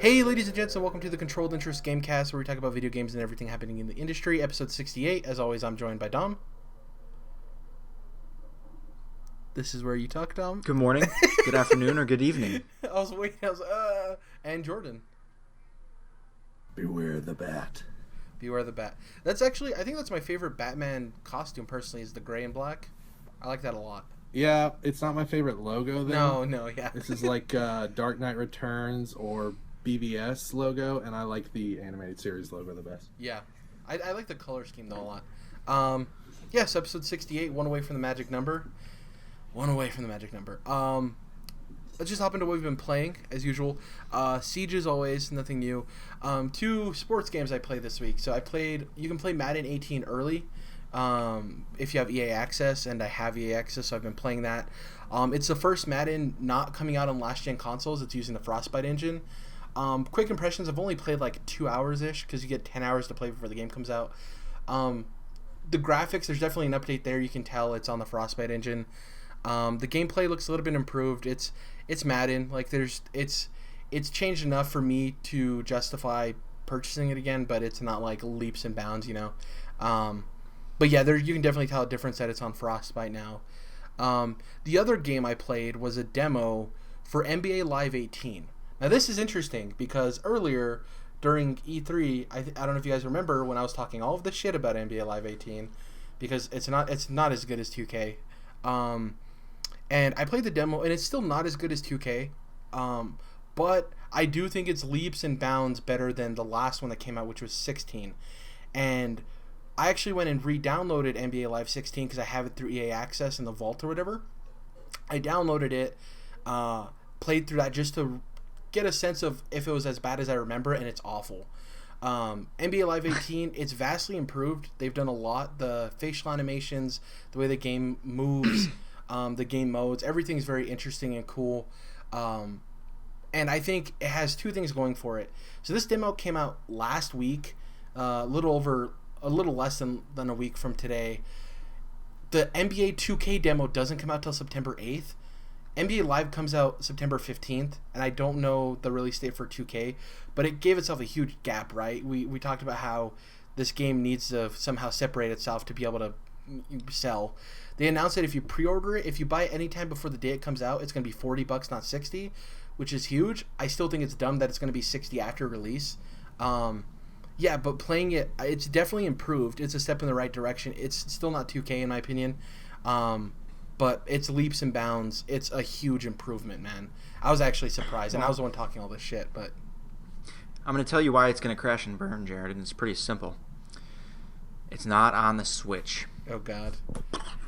Hey, ladies and gents, and welcome to the Controlled Interest Gamecast, where we talk about video games and everything happening in the industry. Episode 68. As always, I'm joined by Dom. This is where you talk, Dom. Good morning, good afternoon, or good evening. I was waiting. And Jordan. Beware the bat. Beware the bat. That's actually, I think that's my favorite Batman costume, personally, is the gray and black. I like that a lot. Yeah, it's not my favorite logo, though. No, yeah. This is like Dark Knight Returns or BVS logo, and I like the animated series logo the best. Yeah. I like the color scheme, though, a lot. Yes, episode 68, one away from the magic number. Let's just hop into what we've been playing, as usual. Siege, as always, nothing new. 2 sports games I played this week. So you can play Madden 18 early if you have EA Access, and I have EA Access, so I've been playing that. It's the first Madden not coming out on last-gen consoles. It's using the Frostbite engine. Quick impressions, I've only played like 2 hours-ish, because you get 10 hours to play before the game comes out. The graphics, there's definitely an update there. You can tell it's on the Frostbite engine. The gameplay looks a little bit improved. It's Madden. Like it's changed enough for me to justify purchasing it again, but it's not like leaps and bounds, you know. But yeah, you can definitely tell a difference that it's on Frostbite now. The other game I played was a demo for NBA Live 18. Now this is interesting because earlier during E3, I don't know if you guys remember when I was talking all of the shit about NBA Live 18, because it's not as good as 2K. And I played the demo, and it's still not as good as 2K. But I do think it's leaps and bounds better than the last one that came out, which was 16. And I actually went and re-downloaded NBA Live 16 because I have it through EA Access in the vault or whatever. I downloaded it, played through that just to get a sense of if it was as bad as I remember, and it's awful. NBA Live 18, it's vastly improved. They've done a lot. The facial animations, the way the game moves, the game modes, everything's very interesting and cool. And I think it has 2 things going for it. So this demo came out last week, a little less than a week from today. The NBA 2K demo doesn't come out till September 8th. NBA Live comes out September 15th, and I don't know the release date for 2K, but it gave itself a huge gap, right? We talked about how this game needs to somehow separate itself to be able to sell. They announced that if you pre-order it, if you buy it anytime before the day it comes out, it's going to be $40, not $60, which is huge. I still think it's dumb that it's going to be $60 after release. Yeah, but playing it, it's definitely improved. It's a step in the right direction. It's still not 2K in my opinion. But it's leaps and bounds. It's a huge improvement, man. I was actually surprised, and I was the one talking all this shit, but... I'm going to tell you why it's going to crash and burn, Jared, and it's pretty simple. It's not on the Switch. Oh, God.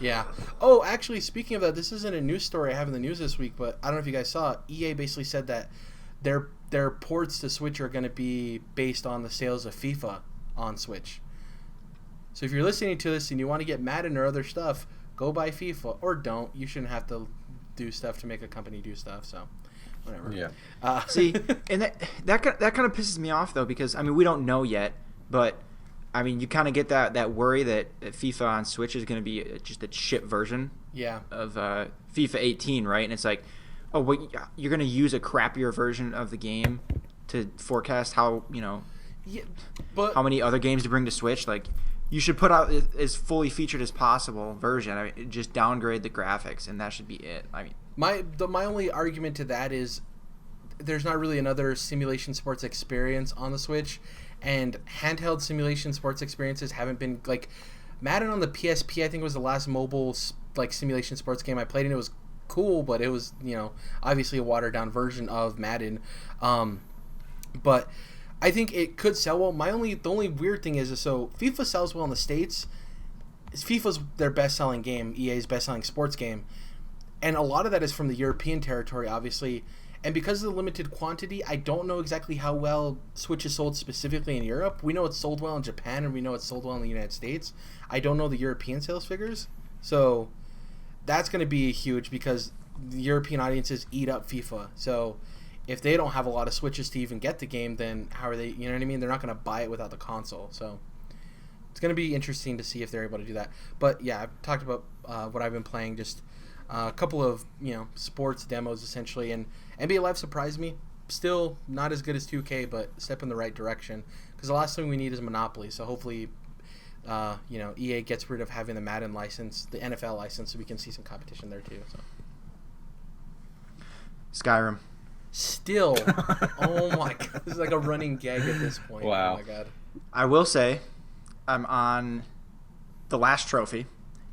Yeah. Oh, actually, speaking of that, this isn't a news story I have in the news this week, but I don't know if you guys saw it. EA basically said that their ports to Switch are going to be based on the sales of FIFA on Switch. So if you're listening to this and you want to get Madden or other stuff, go buy FIFA, or don't. You shouldn't have to do stuff to make a company do stuff, so whatever. Yeah. See, and that kind of pisses me off, though, because, I mean, we don't know yet, but, I mean, you kind of get that worry that FIFA on Switch is going to be just a shit version of FIFA 18, right? And it's like, oh, well, you're going to use a crappier version of the game to forecast how, how many other games to bring to Switch? Like, you should put out as fully featured as possible version. I mean, just downgrade the graphics, and that should be it. I mean, my only argument to that is there's not really another simulation sports experience on the Switch, and handheld simulation sports experiences haven't been like Madden on the PSP. I think was the last mobile like simulation sports game I played, and it was cool, but it was obviously a watered down version of Madden. But I think it could sell well. The only weird thing is so FIFA sells well in the States. FIFA's their best-selling game, EA's best-selling sports game. And a lot of that is from the European territory, obviously. And because of the limited quantity, I don't know exactly how well Switch is sold specifically in Europe. We know it's sold well in Japan, and we know it's sold well in the United States. I don't know the European sales figures. So that's going to be huge because the European audiences eat up FIFA. So if they don't have a lot of Switches to even get the game, then how are they, you know what I mean? They're not going to buy it without the console. So it's going to be interesting to see if they're able to do that. But yeah, I've talked about what I've been playing, just a couple of, sports demos essentially. And NBA Live surprised me. still not as good as 2K, but step in the right direction. Because the last thing we need is Monopoly. So hopefully, EA gets rid of having the Madden license, the NFL license, so we can see some competition there too. So. Skyrim. Still, oh my god, this is like a running gag at this point. Wow. Oh my god. I will say, I'm on the last trophy.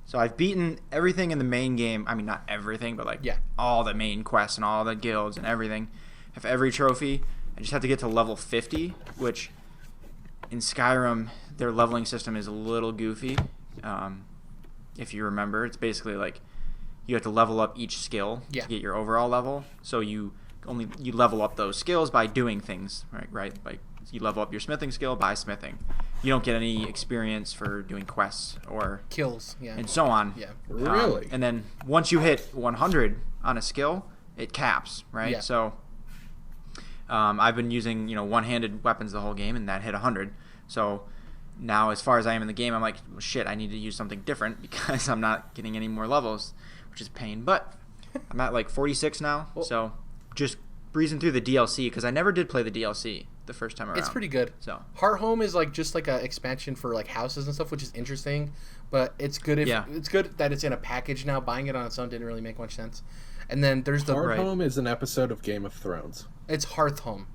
So I've beaten everything in the main game. I mean, not everything, but all the main quests and all the guilds and everything. I have every trophy. I just have to get to level 50, which in Skyrim, their leveling system is a little goofy. If you remember, it's basically like you have to level up each skill to get your overall level. So you level up those skills by doing things, right? Like you level up your smithing skill by smithing. You don't get any experience for doing quests or kills, and so on. Yeah, really. And then once you hit 100 on a skill, it caps, right? Yeah. So I've been using one-handed weapons the whole game, and that hit 100. So now, as far as I am in the game, I'm like, well, shit, I need to use something different because I'm not getting any more levels, which is pain. But I'm at like 46 now, so just breezing through the DLC because I never did play the DLC the first time around. It's pretty good. So Heart Home is like just like an expansion for like houses and stuff, which is interesting. But it's good it's good that it's in a package now. Buying it on its own didn't really make much sense. And then there's the Heart Home is an episode of Game of Thrones. It's Hearth Home.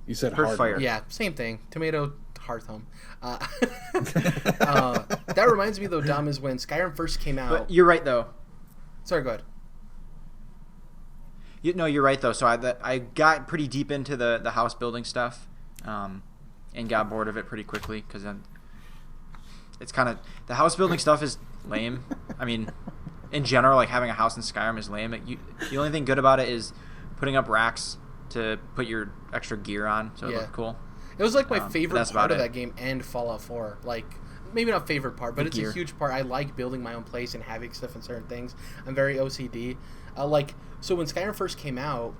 You said Hearthfire. Yeah, same thing. Tomato Hearth Home. That reminds me though, Dom, is when Skyrim first came out. But you're right though. Sorry, go ahead. You're right though. So I got pretty deep into the house building stuff, and got bored of it pretty quickly because then it's kind of the house building stuff is lame. I mean, in general, like having a house in Skyrim is lame. The only thing good about it is putting up racks to put your extra gear on, so it looked cool. It was like my favorite part of it. that game and Fallout 4. Like, maybe not favorite part, but it's a huge part. I like building my own place and having stuff and certain things. I'm very OCD. So when Skyrim first came out,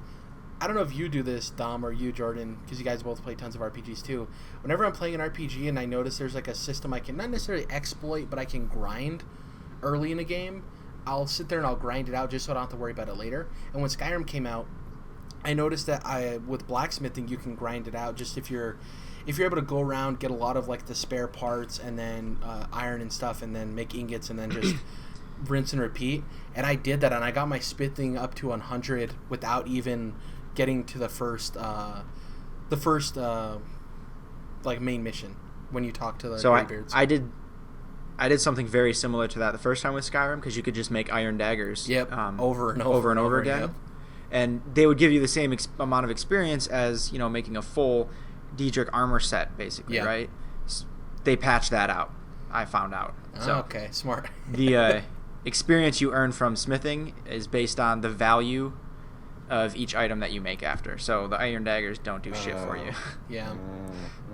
I don't know if you do this, Dom, or you, Jordan, because you guys both play tons of RPGs too. Whenever I'm playing an RPG and I notice there's like a system I can not necessarily exploit, but I can grind early in a game, I'll sit there and I'll grind it out just so I don't have to worry about it later. And when Skyrim came out, I noticed that with blacksmithing you can grind it out just if you're able to go around, get a lot of like the spare parts and then iron and stuff and then make ingots and then just rinse and repeat. And I did that and I got my smithing up to 100 without even getting to the first like main mission when you talk to the Greybeards. I did something very similar to that the first time with Skyrim because you could just make iron daggers. Yep. Over and over again. Yep. And they would give you the same amount of experience as making a full Diedrich armor set, basically, right? They patched that out. I found out. So okay, smart. The experience you earn from smithing is based on the value of each item that you make after. So the iron daggers don't do shit for you. Yeah.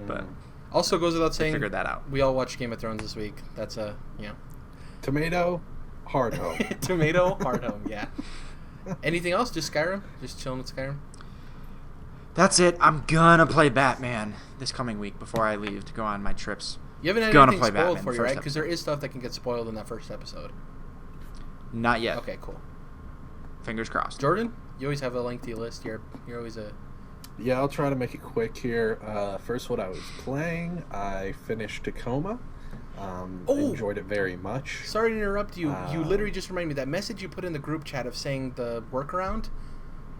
But also goes without saying, figured that out. We all watched Game of Thrones this week. That's Tomato, Heart Home. Tomato, Heart Home. Yeah. Anything else? Just Skyrim? Just chilling with Skyrim? That's it. I'm gonna play Batman this coming week before I leave to go on my trips. You haven't had anything spoiled for you, right? Because there is stuff that can get spoiled in that first episode. Not yet. Okay, cool. Fingers crossed. Jordan, you always have a lengthy list. You're always a... Yeah, I'll try to make it quick here. First, what I was playing, I finished Tacoma. Enjoyed it very much. Sorry to interrupt you. You literally just reminded me that message you put in the group chat of saying the workaround.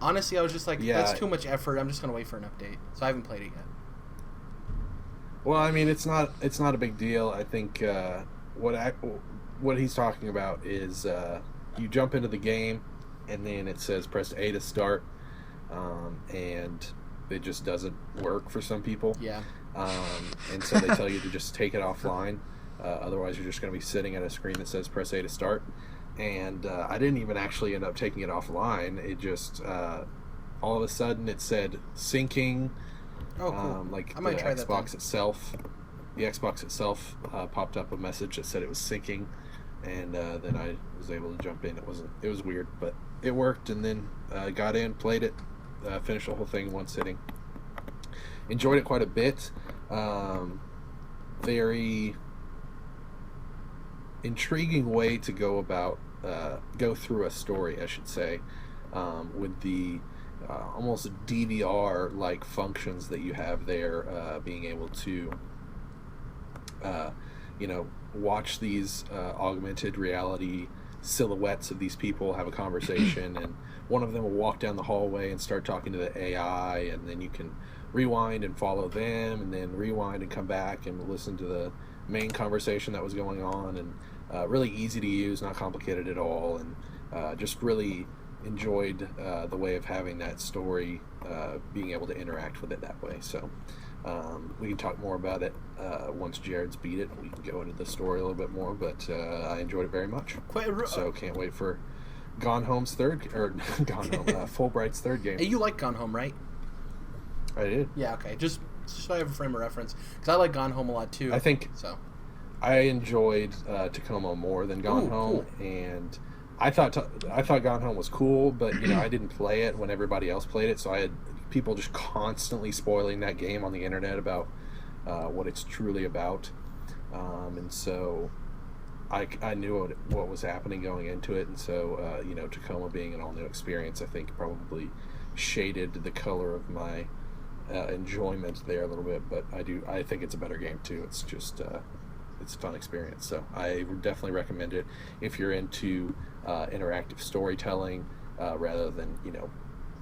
Honestly, I was just like, that's too much effort. I'm just gonna wait for an update. So I haven't played it yet. Well, I mean, it's not a big deal. I think what he's talking about is you jump into the game, and then it says press A to start, and it just doesn't work for some people. Yeah. And so they tell you to just take it offline. Otherwise, you're just going to be sitting at a screen that says press A to start. And I didn't even actually end up taking it offline. It just, all of a sudden, it said syncing. Oh, cool. Like I might try that Xbox itself. The Xbox itself popped up a message that said it was syncing. And then I was able to jump in. It was weird, but it worked. And then got in, played it, finished the whole thing in one sitting. Enjoyed it quite a bit. Very intriguing way to go through a story, I should say, with the almost DVR like functions that you have there, being able to watch these augmented reality silhouettes of these people have a conversation, and one of them will walk down the hallway and start talking to the AI, and then you can rewind and follow them, and then rewind and come back and listen to the main conversation that was going on. And really easy to use, not complicated at all, and just really enjoyed the way of having that story, being able to interact with it that way. So we can talk more about it once Jared's beat it. We can go into the story a little bit more, but I enjoyed it very much. So can't wait for Gone Home's Fulbright's third game. Hey, you like Gone Home, right? I did. Yeah, okay. Just so I have a frame of reference, because I like Gone Home a lot too. I think so. I enjoyed Tacoma more than Gone Home, cool. And I thought Gone Home was cool, but I didn't play it when everybody else played it, so I had people just constantly spoiling that game on the internet about what it's truly about, and so I knew what was happening going into it, and so Tacoma being an all new experience, I think probably shaded the color of my enjoyment there a little bit. But I think it's a better game too. It's just it's a fun experience, so I would definitely recommend it if you're into interactive storytelling rather than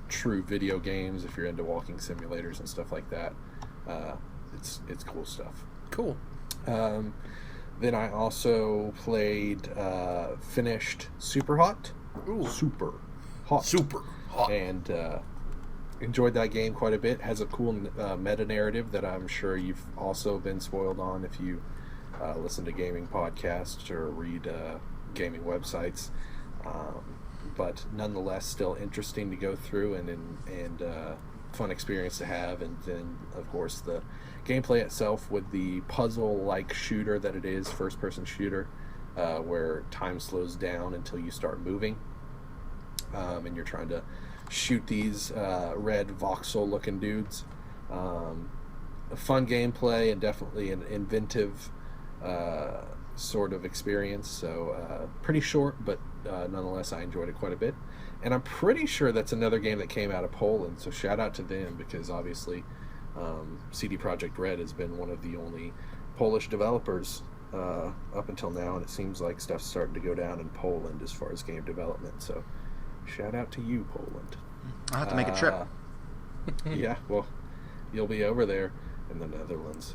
true video games. If you're into walking simulators and stuff like that, it's cool stuff. Cool. Then I also finished Super Hot. Ooh. Super Hot. And enjoyed that game quite a bit. Has a cool meta narrative that I'm sure you've also been spoiled on if you listen to gaming podcasts or read gaming websites. But nonetheless, still interesting to go through and fun experience to have. And then, of course, the gameplay itself with the puzzle-like shooter that it is, first-person shooter, where time slows down until you start moving, and you're trying to shoot these red voxel-looking dudes. A fun gameplay and definitely an inventive sort of experience. So pretty short, but nonetheless I enjoyed it quite a bit. And I'm pretty sure that's another game that came out of Poland, so shout out to them, because obviously CD Projekt Red has been one of the only Polish developers up until now, and it seems like stuff's starting to go down in Poland as far as game development. So shout out to you, Poland. I'll have to make a trip. Yeah, well, you'll be over there in the Netherlands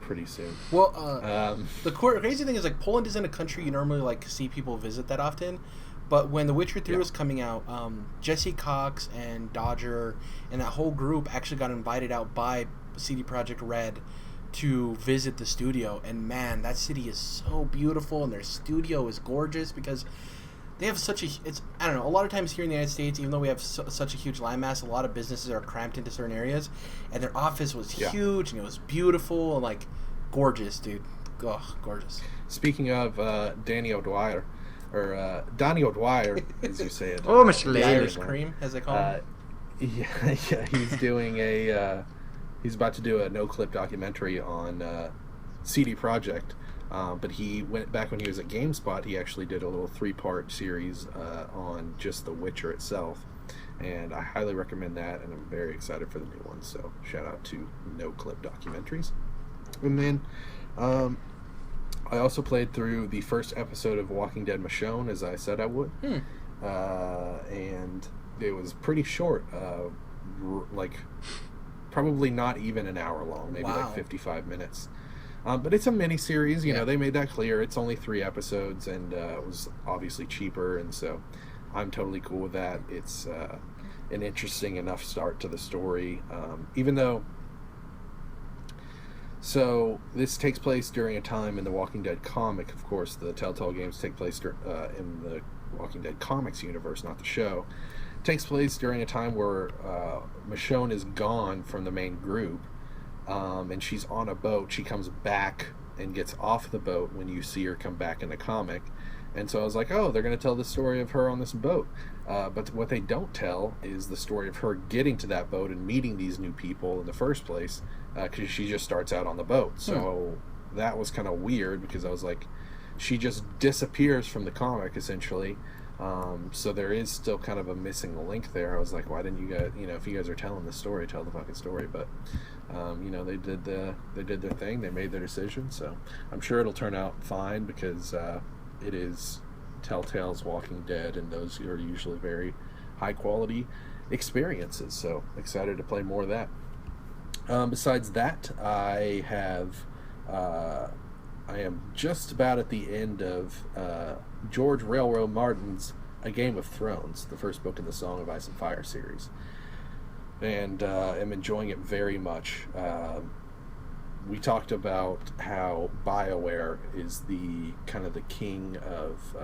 pretty soon. Well, the crazy thing is, like, Poland isn't a country you normally see people visit that often. But when The Witcher 3 was coming out, Jesse Cox and Dodger and that whole group actually got invited out by CD Projekt Red to visit the studio. And man, that city is so beautiful, and their studio is gorgeous because they have such a... I don't know, a lot of times here in the United States, even though we have such a huge landmass, a lot of businesses are cramped into certain areas. And their office was huge, and it was beautiful, and, gorgeous, dude. Oh, gorgeous. Speaking of Danny O'Dwyer, or Donnie O'Dwyer, as you say it. Oh, Mr. Irish Cream, as they call him. Yeah, he's doing he's about to do a no-clip documentary on CD Projekt, but he went back when he was at GameSpot. He actually did a little 3-part series on just The Witcher itself, and I highly recommend that, and I'm very excited for the new one. So shout out to No-Clip Documentaries. And then I also played through the first episode of Walking Dead Michonne, as I said I would. And it was pretty short, probably not even an hour long, maybe 55 minutes. But it's a mini-series, you know, they made that clear. It's only 3 episodes, and it was obviously cheaper, and so I'm totally cool with that. It's an interesting enough start to the story, even though... So this takes place during a time in the Walking Dead comic. Of course, the Telltale games take place in the Walking Dead comics universe, not the show. It takes place during a time where Michonne is gone from the main group, and she's on a boat. She comes back and gets off the boat when you see her come back in the comic. And so I was like, oh, they're going to tell the story of her on this boat. But what they don't tell is the story of her getting to that boat and meeting these new people in the first place, because she just starts out on the boat. So that was kind of weird, because I was like, she just disappears from the comic, essentially, So there is still kind of a missing link there. I was like, why didn't you guys, if you guys are telling the story, tell the fucking story. But they did their thing. They made their decision. So I'm sure it'll turn out fine because it is Telltale's Walking Dead, and those are usually very high quality experiences. So excited to play more of that. Besides that, I am just about at the end of George Railroad Martin's A Game of Thrones, the first book in the Song of Ice and Fire series, and am enjoying it very much. We talked about how BioWare is the kind of the king of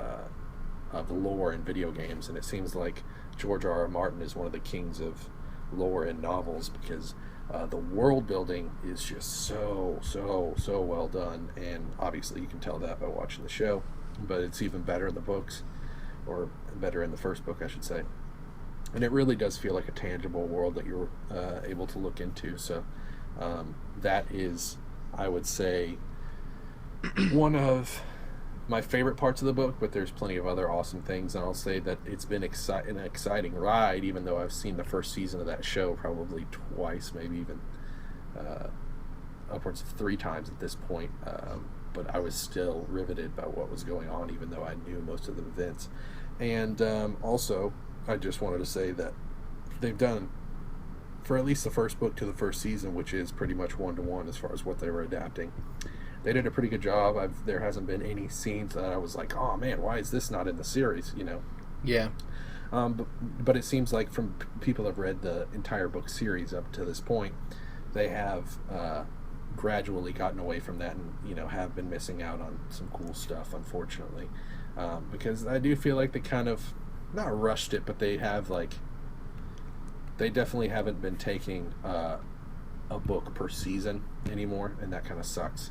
lore in video games, and it seems like George R.R. Martin is one of the kings of lore in novels because the world building is just so well done, and obviously you can tell that by watching the show, but it's even better in the books, or better in the first book, I should say. And it really does feel like a tangible world that you're able to look into. So that is, I would say, one of my favorite parts of the book, but there's plenty of other awesome things, and I'll say that it's been an exciting ride, even though I've seen the first season of that show probably twice, maybe even upwards of 3 times at this point, but I was still riveted by what was going on, even though I knew most of the events. And also, I just wanted to say that they've done, for at least the first book to the first season, which is pretty much 1-to-1 as far as what they were adapting, they did a pretty good job. There hasn't been any scenes that I was like, oh man, why is this not in the series, Yeah. But it seems like from people have read the entire book series up to this point, they have gradually gotten away from that and, have been missing out on some cool stuff, unfortunately. Because I do feel like they kind of, not rushed it, but they have, they definitely haven't been taking a book per season anymore, and that kind of sucks.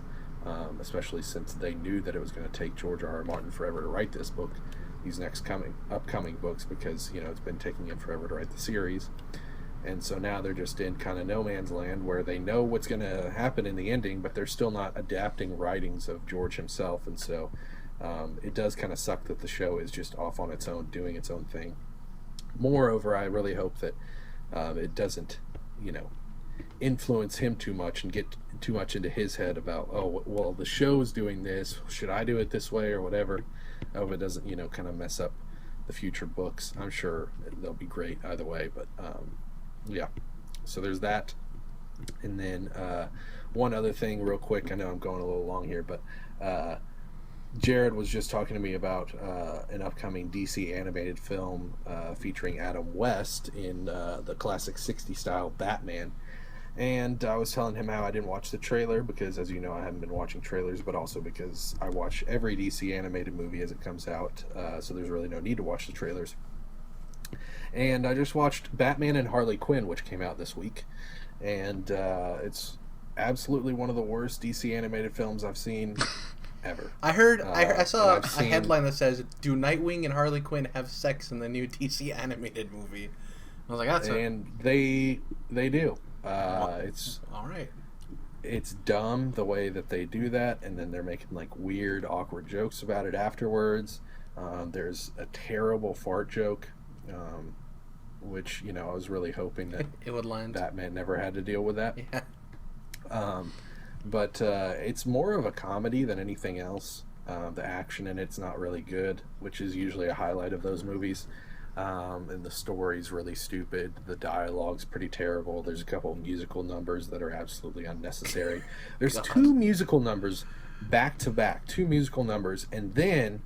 Especially since they knew that it was going to take George R.R. Martin forever to write this book, these upcoming books, because it's been taking him forever to write the series, and so now they're just in kind of no man's land where they know what's going to happen in the ending, but they're still not adapting writings of George himself, and so it does kind of suck that the show is just off on its own, doing its own thing. Moreover, I really hope that it doesn't, influence him too much and get too much into his head about, oh, well, the show's doing this, should I do it this way or whatever. I hope it doesn't, kind of mess up the future books. I'm sure they'll be great either way, but yeah. So there's that. And then one other thing real quick, I know I'm going a little long here, but Jared was just talking to me about an upcoming DC animated film featuring Adam West in the classic 60s style Batman. And I was telling him how I didn't watch the trailer because, as you know, I haven't been watching trailers, but also because I watch every DC animated movie as it comes out, so there's really no need to watch the trailers. And I just watched Batman and Harley Quinn, which came out this week, and it's absolutely one of the worst DC animated films I've seen ever. I saw a headline that says, "Do Nightwing and Harley Quinn have sex in the new DC animated movie?" I was like, "That's." And they do. It's all right. It's dumb the way that they do that, and then they're making weird, awkward jokes about it afterwards. There's a terrible fart joke, which I was really hoping that it would land. Batman never had to deal with that. Yeah. But it's more of a comedy than anything else. The action in it's not really good, which is usually a highlight of those movies. And the story's really stupid. The dialogue's pretty terrible. There's a couple of musical numbers that are absolutely unnecessary. There's 2 musical numbers back to back, 2 musical numbers, and then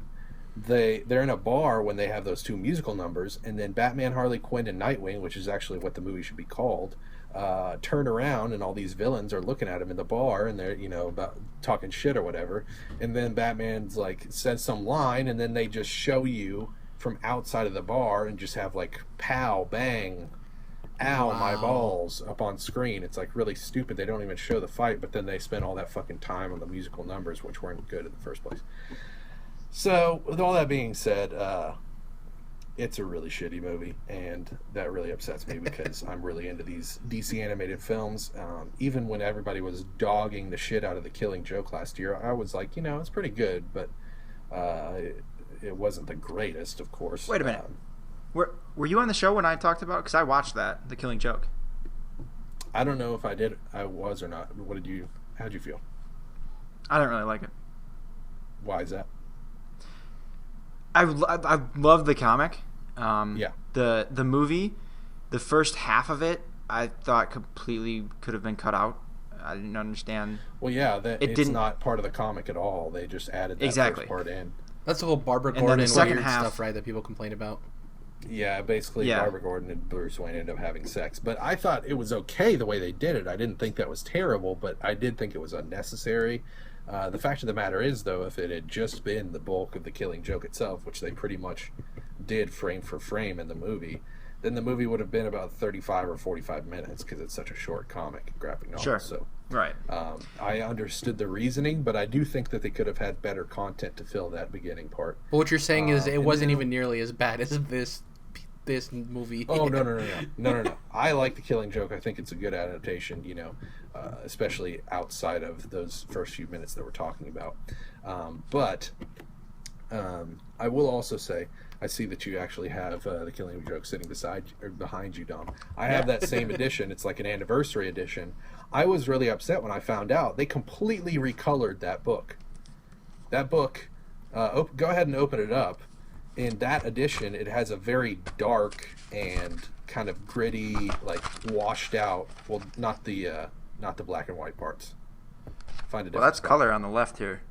they're in a bar when they have those 2 musical numbers, and then Batman, Harley Quinn, and Nightwing, which is actually what the movie should be called, turn around, and all these villains are looking at him in the bar, and they're about talking shit or whatever, and then Batman's says some line, and then they just show you from outside of the bar and just have pow, bang, ow, my balls up on screen. It's really stupid. They don't even show the fight, but then they spend all that fucking time on the musical numbers, which weren't good in the first place. So with all that being said, it's a really shitty movie, and that really upsets me because I'm really into these DC animated films. Even when everybody was dogging the shit out of The Killing Joke last year, I was like, it's pretty good, but it wasn't the greatest, of course. Wait a minute. Were you on the show when I talked about? Because I watched that, The Killing Joke. I don't know if I was or not. How'd you feel? I didn't really like it. Why is that? I love the comic. Yeah. The movie, the first half of it, I thought completely could have been cut out. I didn't understand. Well, yeah, it's not part of the comic at all. They just added that first part in. That's the whole Barbara Gordon weird stuff, right, that people complain about. Yeah, basically Barbara Gordon and Bruce Wayne ended up having sex. But I thought it was okay the way they did it. I didn't think that was terrible, but I did think it was unnecessary. The fact of the matter is, though, if it had just been the bulk of the Killing Joke itself, which they pretty much did frame for frame in the movie, then the movie would have been about 35 or 45 minutes because it's such a short comic and graphic novel. Sure. So, right. I understood the reasoning, but I do think that they could have had better content to fill that beginning part. But what you're saying is it wasn't even nearly as bad as this movie. Oh, no. I like The Killing Joke. I think it's a good adaptation, especially outside of those first few minutes that we're talking about. But I will also say, I see that you actually have The Killing Joke sitting behind you, Dom. I have that same edition. It's like an anniversary edition. I was really upset when I found out they completely recolored that book. That book, go ahead and open it up. In that edition, it has a very dark and kind of gritty, like washed out. Well, not the black and white parts. Find it. Well, that's color on the left here.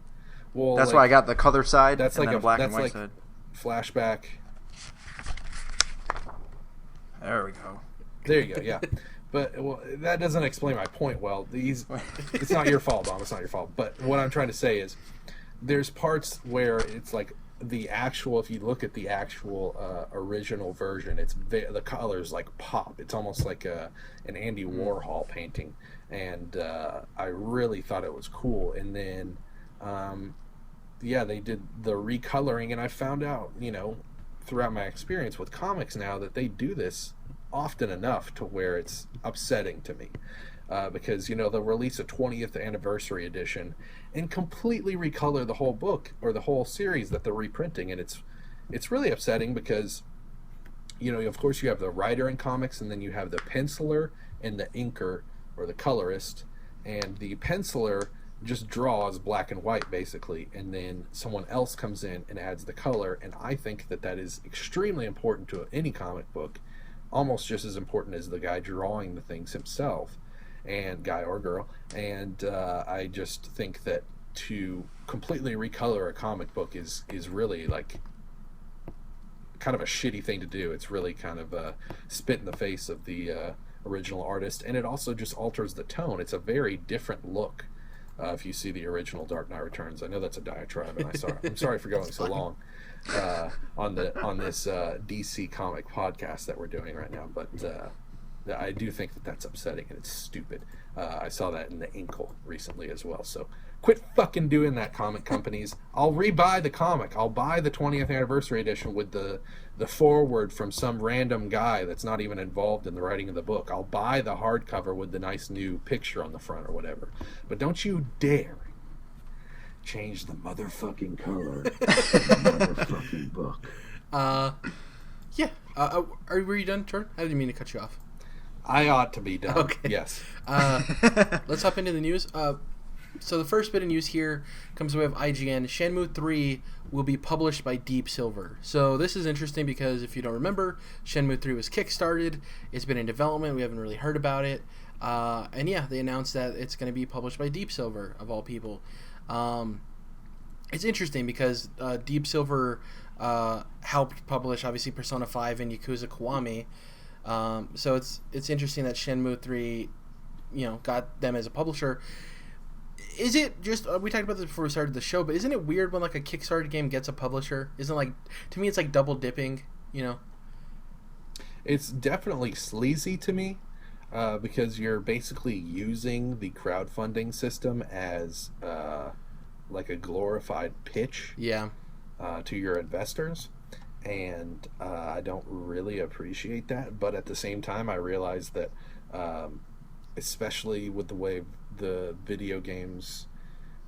Well, that's why I got the color side. That's like a black and white side. Flashback. There we go. There you go. Yeah, but that doesn't explain my point. Well, it's not your fault, Dom. It's not your fault. But what I'm trying to say is, there's parts where it's like the actual. If you look at the actual original version, the colors like pop. It's almost like an Andy Warhol painting, and I really thought it was cool. And then. They did the recoloring, and I found out, throughout my experience with comics now that they do this often enough to where it's upsetting to me. Because, they'll release a 20th anniversary edition and completely recolor the whole book or the whole series that they're reprinting. And it's really upsetting because, of course you have the writer in comics, and then you have the penciler and the inker or the colorist, and the penciler just draws black and white basically, and then someone else comes in and adds the color. And I think that is extremely important to any comic book, almost just as important as the guy drawing the things himself, and guy or girl. And I just think that to completely recolor a comic book is really like kind of a shitty thing to do. It's really kind of a spit in the face of the original artist, and it also just alters the tone. It's a very different look. If you see the original Dark Knight Returns, I know that's a diatribe, and I'm sorry for going so long on this DC comic podcast that we're doing right now. But I do think that's upsetting and it's stupid. I saw that in the Inkle recently as well. So quit fucking doing that, comic companies. I'll rebuy the comic. I'll buy the 20th anniversary edition with the foreword from some random guy that's not even involved in the writing of the book. I'll buy the hardcover with the nice new picture on the front or whatever. But don't you dare change the motherfucking color of the motherfucking book. Were you done, Jordan? I didn't mean to cut you off. I ought to be done. Okay. Yes. Let's hop into the news. So the first bit of news here comes away of IGN. Shenmue 3 will be published by Deep Silver. So this is interesting because if you don't remember, Shenmue 3 was kickstarted. It's been in development. We haven't really heard about it. They announced that it's going to be published by Deep Silver, of all people. It's interesting because Deep Silver helped publish, obviously, Persona 5 and Yakuza Kiwami. So it's interesting that Shenmue 3, got them as a publisher. Is it just we talked about this before we started the show, but isn't it weird when like a Kickstarter game gets a publisher? To me it's like double dipping, It's definitely sleazy to me, because you're basically using the crowdfunding system as like a glorified pitch. Yeah. To your investors. And I don't really appreciate that, but at the same time I realize that especially with the way the video games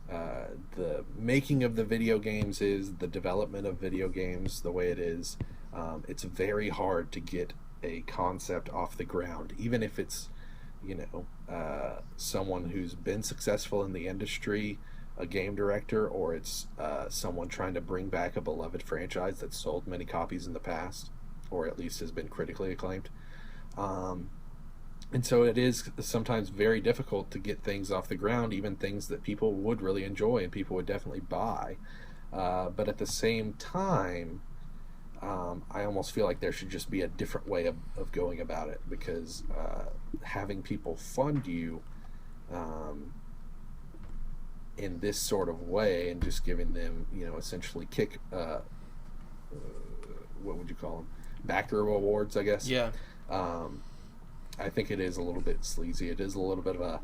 the making of the video games is, the development of video games the way it is. It's very hard to get a concept off the ground, even if it's, someone who's been successful in the industry, a game director, or it's someone trying to bring back a beloved franchise that's sold many copies in the past, or at least has been critically acclaimed. And so it is sometimes very difficult to get things off the ground, even things that people would really enjoy and people would definitely buy. But at the same time, I almost feel like there should just be a different way of going about it, because having people fund you in this sort of way and just giving them, essentially what would you call them? Backer awards, I guess. Yeah. I think it is a little bit sleazy. It is a little bit of a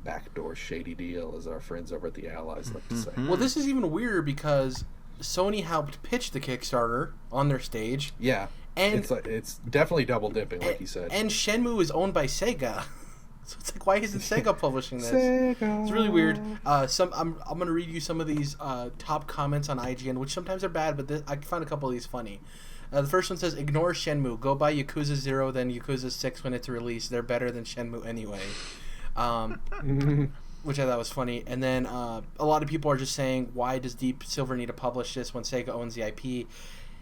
backdoor shady deal, as our friends over at the Allies like to say. Well, this is even weirder because Sony helped pitch the Kickstarter on their stage. Yeah, and it's definitely double dipping, like you said. And Shenmue is owned by Sega, so it's like, why isn't Sega publishing this? Sega. It's really weird. I'm gonna read you some of these top comments on IGN, which sometimes are bad, but I found a couple of these funny. The first one says, "Ignore Shenmue. Go buy Yakuza 0, then Yakuza 6 when it's released. They're better than Shenmue anyway." Which I thought was funny. And then a lot of people are just saying, why does Deep Silver need to publish this when Sega owns the IP?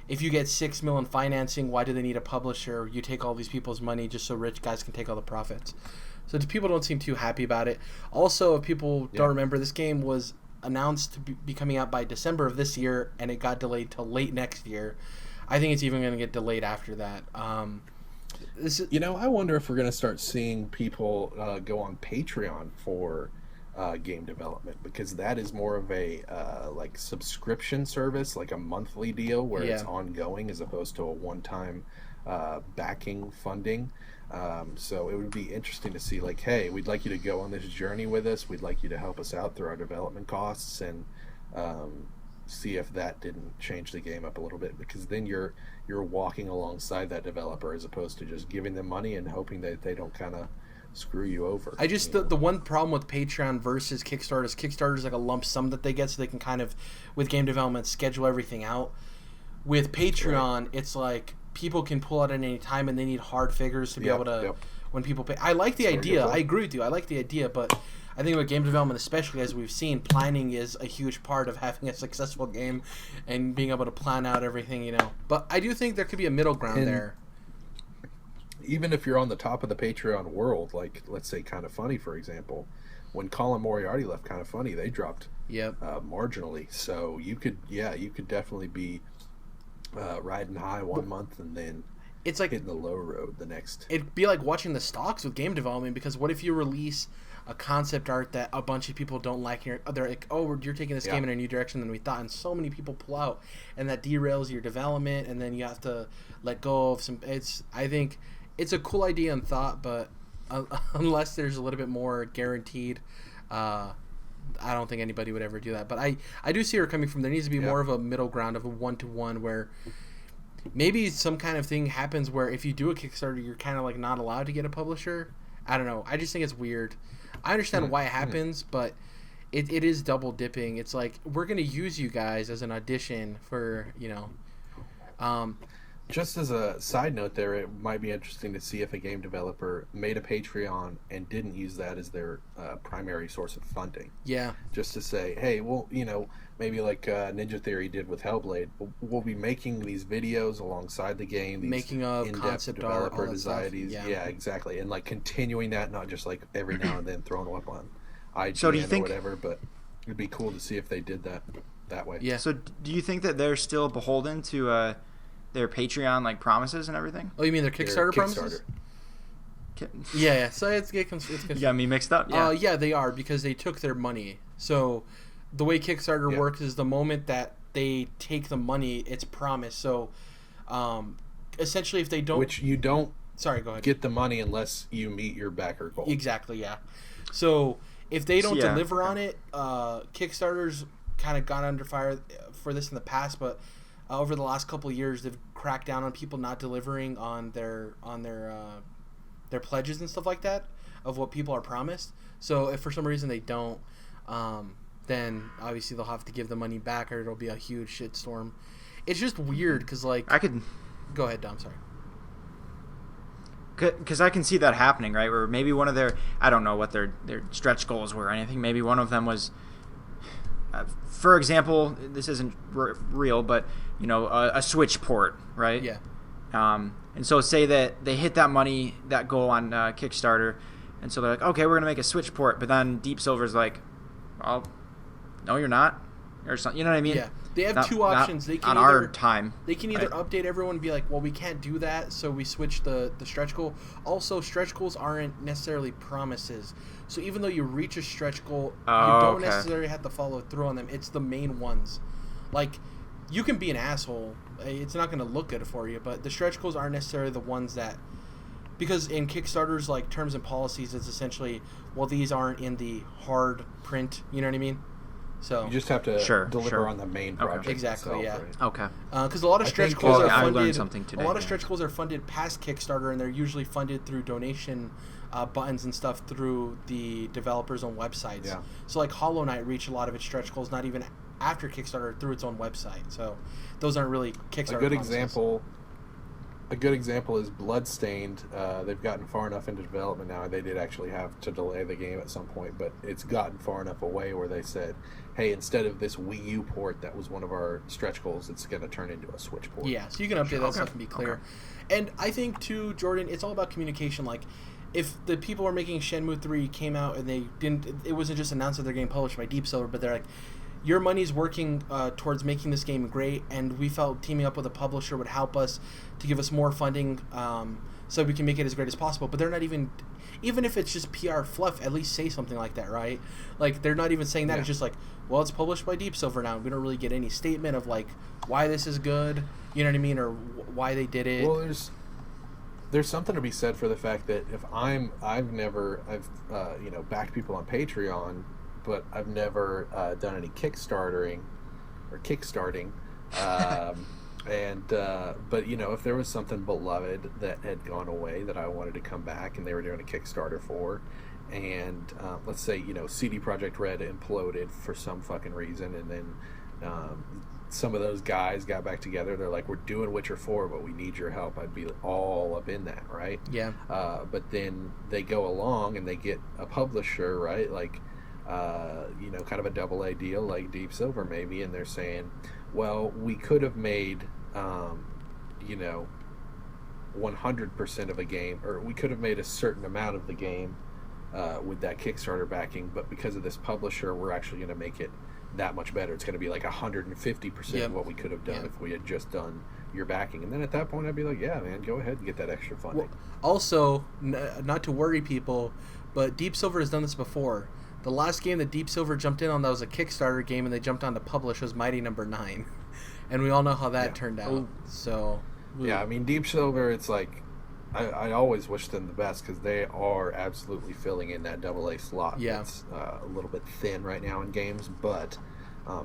If you get $6 million in financing, why do they need a publisher? You take all these people's money just so rich guys can take all the profits. So people don't seem too happy about it. Also, if people don't remember, this game was announced to be coming out by December of this year, and it got delayed till late next year. I think it's even going to get delayed after that. I wonder if we're going to start seeing people go on Patreon for game development, because that is more of a subscription service, like a monthly deal where it's ongoing as opposed to a one-time backing funding. So it would be interesting to see, like, hey, we'd like you to go on this journey with us. We'd like you to help us out through our development costs, and see if that didn't change the game up a little bit, because then you're walking alongside that developer as opposed to just giving them money and hoping that they don't kind of screw you over. I just the one problem with Patreon versus Kickstarter is like a lump sum that they get, so they can kind of, with game development, schedule everything out. With Patreon, it's like people can pull out at any time, and they need hard figures to be able to when people pay. I like the idea. I agree with you. I like the idea, but I think with game development, especially as we've seen, planning is a huge part of having a successful game and being able to plan out everything, But I do think there could be a middle ground there. Even if you're on the top of the Patreon world, like, let's say Kind of Funny, for example, when Colin Moriarty left Kind of Funny, they dropped marginally. So you could definitely be riding high one month and then it's like hitting the low road the next. It'd be like watching the stocks with game development, because what if you release a concept art that a bunch of people don't like, and they're like, oh, you're taking this game in a new direction than we thought, and so many people pull out, and that derails your development, and then you have to let go of some. I think it's a cool idea and thought, but unless there's a little bit more guaranteed, I don't think anybody would ever do that. But I do see where coming from. There needs to be more of a middle ground of a one-to-one where maybe some kind of thing happens where if you do a Kickstarter, you're kind of like not allowed to get a publisher. I don't know. I just think it's weird. I understand why it happens, but it is double dipping. It's like, we're going to use you guys as an audition for, Just as a side note there, it might be interesting to see if a game developer made a Patreon and didn't use that as their primary source of funding. Yeah. Just to say, hey, well, maybe like Ninja Theory did with Hellblade, we'll be making these videos alongside the game, these making of in-depth concept developer art, designs. Yeah, exactly. And like continuing that, not just like every now and then throwing them up on IGN or whatever, but it'd be cool to see if they did that way. Yeah. So do you think that they're still beholden to their Patreon promises and everything? Oh, you mean their Kickstarter promises? Yeah. So it's you got me mixed up. Yeah. Yeah, they are, because they took their money. So the way Kickstarter works is the moment that they take the money, it's promised. So essentially, if they don't, which you don't. Sorry, go ahead. Get the money unless you meet your backer goal. Exactly. Yeah. So if they don't deliver on it, Kickstarter's kind of gone under fire for this in the past, but over the last couple of years, they've cracked down on people not delivering on their pledges and stuff like that of what people are promised. So if for some reason they don't, then obviously they'll have to give the money back, or it'll be a huge shitstorm. It's just weird because like I could go ahead, Dom. Sorry. Because I can see that happening, right? Where maybe one of their, I don't know what their stretch goals were or anything. Maybe one of them was, for example, this isn't real, but a Switch port, right? Yeah. And so say that they hit that goal on Kickstarter, and so they're like, okay, we're gonna make a Switch port, but then Deep Silver's like, oh, no, you're not, or something. You know what I mean? Yeah. They have two options. They can on our time. They can either update everyone and be like, well, we can't do that, so we switch the stretch goal. Also, stretch goals aren't necessarily promises. So even though you reach a stretch goal, you don't necessarily have to follow through on them. It's the main ones. Like, you can be an asshole. It's not going to look good for you, but the stretch goals aren't necessarily the ones that... Because in Kickstarter's like terms and policies, it's essentially, well, these aren't in the hard print. You know what I mean? So you just have to deliver on the main project. Exactly, itself, yeah. Right? Okay. Because a lot of stretch goals are funded. I learned something today. A lot of stretch goals are funded past Kickstarter, and they're usually funded through donation buttons and stuff through the developers' own websites. Yeah. So like Hollow Knight reached a lot of its stretch goals not even after Kickstarter through its own website. So those aren't really Kickstarter. A good example is Bloodstained. They've gotten far enough into development now. They did actually have to delay the game at some point, but it's gotten far enough away where they said, hey, instead of this Wii U port that was one of our stretch goals, it's going to turn into a Switch port. Yeah, so you can update that stuff and be clear. Okay. And I think, too, Jordan, it's all about communication. Like, if the people who are making Shenmue 3 came out and it wasn't just announced that they're getting published by Deep Silver, but they're like, your money's working towards making this game great, and we felt teaming up with a publisher would help us to give us more funding so we can make it as great as possible. But they're not even if it's just PR fluff, at least say something like that, right? Like, they're not even saying that. Yeah. It's just like, well, it's published by Deep Silver now. We don't really get any statement of, like, why this is good, you know what I mean, or why they did it. Well, there's something to be said for the fact that if I've backed people on Patreon, but I've never done any kickstarting. But if there was something beloved that had gone away that I wanted to come back and they were doing a Kickstarter for, and let's say CD Projekt Red imploded for some fucking reason, and then some of those guys got back together. They're like, we're doing Witcher 4, but we need your help. I'd be all up in that, right? Yeah. But then they go along and they get a publisher, right? Like, kind of a AA deal like Deep Silver maybe, and they're saying, well, we could have made 100% of a game, or we could have made a certain amount of the game with that Kickstarter backing, but because of this publisher, we're actually going to make it that much better. It's going to be like 150% of what we could have done if we had just done your backing. And then at that point, I'd be like, yeah, man, go ahead and get that extra funding. Well, also, not to worry people, but Deep Silver has done this before. The last game that Deep Silver jumped in on that was a Kickstarter game and they jumped on to publish was Mighty No. 9. And we all know how that turned out. Ooh. So, yeah, I mean, Deep Silver, it's like, I always wish them the best because they are absolutely filling in that AA slot. Yeah. That's a little bit thin right now in games, but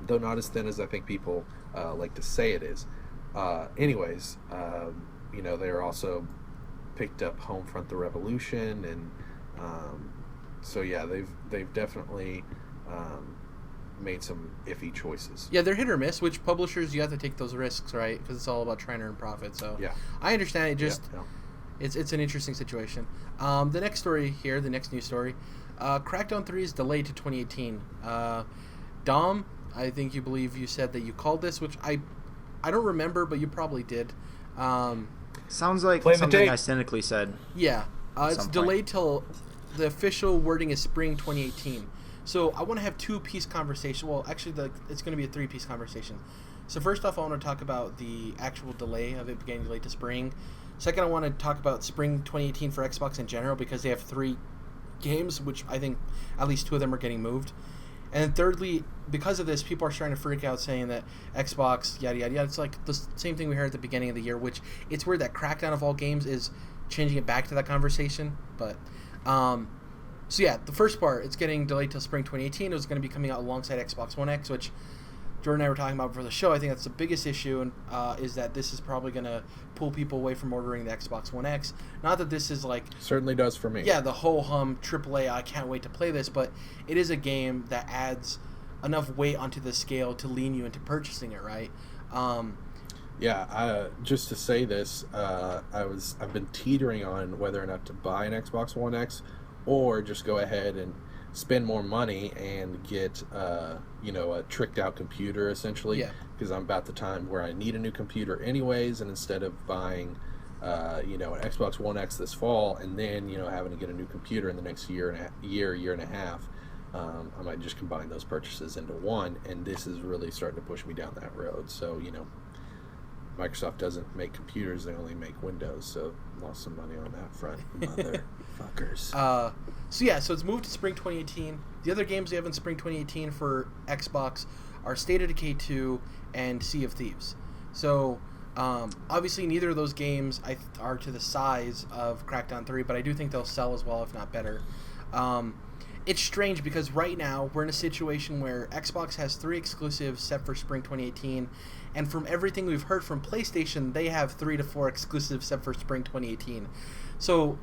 though not as thin as I think people like to say it is. Anyways, they're also picked up Homefront: The Revolution, and so yeah, they've definitely made some iffy choices. Yeah, they're hit or miss. Which publishers, you have to take those risks, right? Because it's all about trying to earn profit. So yeah, I understand it. Just it's an interesting situation. The next story here, the next news story, Crackdown 3 is delayed to 2018. Dom, I think you said that you called this, which I don't remember, but you probably did. Sounds like something I cynically said. Yeah, it's delayed till the official wording is spring 2018. So I want to have two-piece conversation. Well, actually, it's going to be a three-piece conversation. So first off, I want to talk about the actual delay of it getting delayed to spring. Second, I want to talk about spring 2018 for Xbox in general because they have 3 games, which I think at least 2 of them are getting moved. And then thirdly, because of this, people are starting to freak out saying that Xbox, yada, yada, yada. It's like the same thing we heard at the beginning of the year, which it's weird that Crackdown of all games is changing it back to that conversation. But, so yeah, the first part, it's getting delayed till spring 2018. It was going to be coming out alongside Xbox One X, which Jordan and I were talking about for the show. I think that's the biggest issue, and is that this is probably going to pull people away from ordering the Xbox One X. Not that this is like... Certainly does for me. Yeah, the whole hum AAA, I can't wait to play this, but it is a game that adds enough weight onto the scale to lean you into purchasing it, right? Just to say this, I've been teetering on whether or not to buy an Xbox One X or just go ahead and spend more money and get a tricked out computer, essentially, because I'm about the time where I need a new computer anyways, and instead of buying an Xbox One X this fall and then having to get a new computer in the next year and a half, I might just combine those purchases into one, and this is really starting to push me down that road. So Microsoft doesn't make computers, they only make Windows, so lost some money on that front. Motherfuckers. So it's moved to spring 2018. The other games we have in spring 2018 for Xbox are State of Decay 2 and Sea of Thieves. So obviously neither of those games are to the size of Crackdown 3, but I do think they'll sell as well, if not better. It's strange because right now we're in a situation where Xbox has 3 exclusives set for spring 2018, and from everything we've heard from PlayStation, they have 3 to 4 exclusives set for spring 2018. So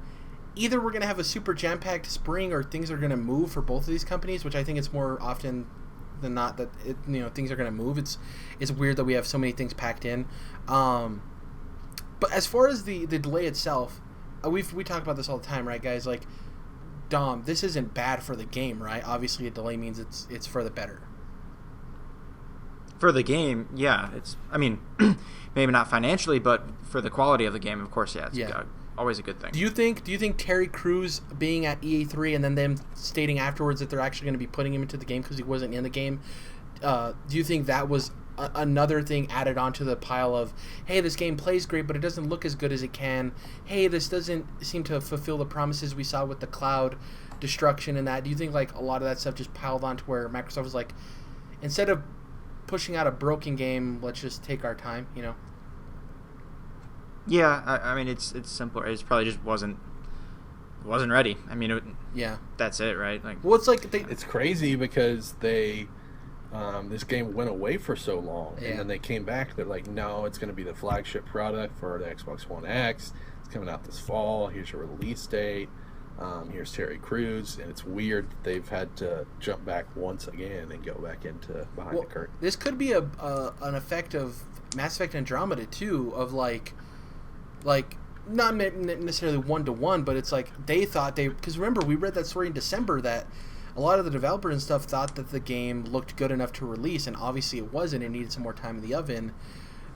either we're going to have a super jam-packed spring, or things are going to move for both of these companies, which I think it's more often than not that things are going to move. It's weird that we have so many things packed in. But as far as the delay itself, we talk about this all the time, right, guys? Like, Dom, this isn't bad for the game, right? Obviously, a delay means it's for the better. For the game, yeah. Maybe not financially, but for the quality of the game, of course, yeah. It's always a good thing. Do you think Terry Crews being at EA3 and then them stating afterwards that they're actually going to be putting him into the game because he wasn't in the game, do you think that was another thing added onto the pile of, hey, this game plays great, but it doesn't look as good as it can. Hey, this doesn't seem to fulfill the promises we saw with the cloud destruction and that. Do you think like a lot of that stuff just piled on to where Microsoft was like, instead of pushing out a broken game, let's just take our time, Yeah, it's simpler. It probably just wasn't ready. That's it, right? Like, well, it's like it's crazy because they this game went away for so long, and then they came back. They're like, no, it's going to be the flagship product for the Xbox One X. It's coming out this fall. Here's your release date. Here's Terry Crews, and it's weird they've had to jump back once again and go back into behind the curtain. This could be an effect of Mass Effect Andromeda too, of like not necessarily 1-to-1, but it's like they thought because remember we read that story in December that a lot of the developers and stuff thought that the game looked good enough to release, and obviously it wasn't. It needed some more time in the oven.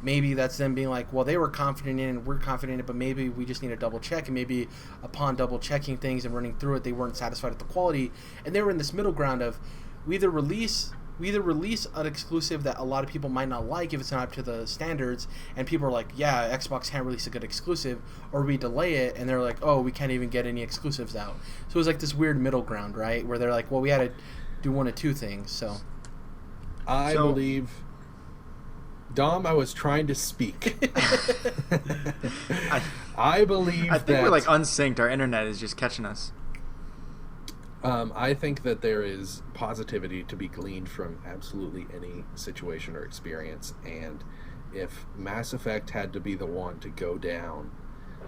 Maybe that's them being like, well, they were confident in it, we're confident in it, but maybe we just need to double check. And maybe upon double checking things and running through it, they weren't satisfied with the quality. And they were in this middle ground of we either release an exclusive that a lot of people might not like if it's not up to the standards, and people are like, yeah, Xbox can't release a good exclusive, or we delay it, and they're like, oh, we can't even get any exclusives out. So it was like this weird middle ground, right, where they're like, well, we had to do one of two things. So I believe... Dom, I was trying to speak. I believe I think we're like unsynced. Our internet is just catching us. I think that there is positivity to be gleaned from absolutely any situation or experience, and if Mass Effect had to be the one to go down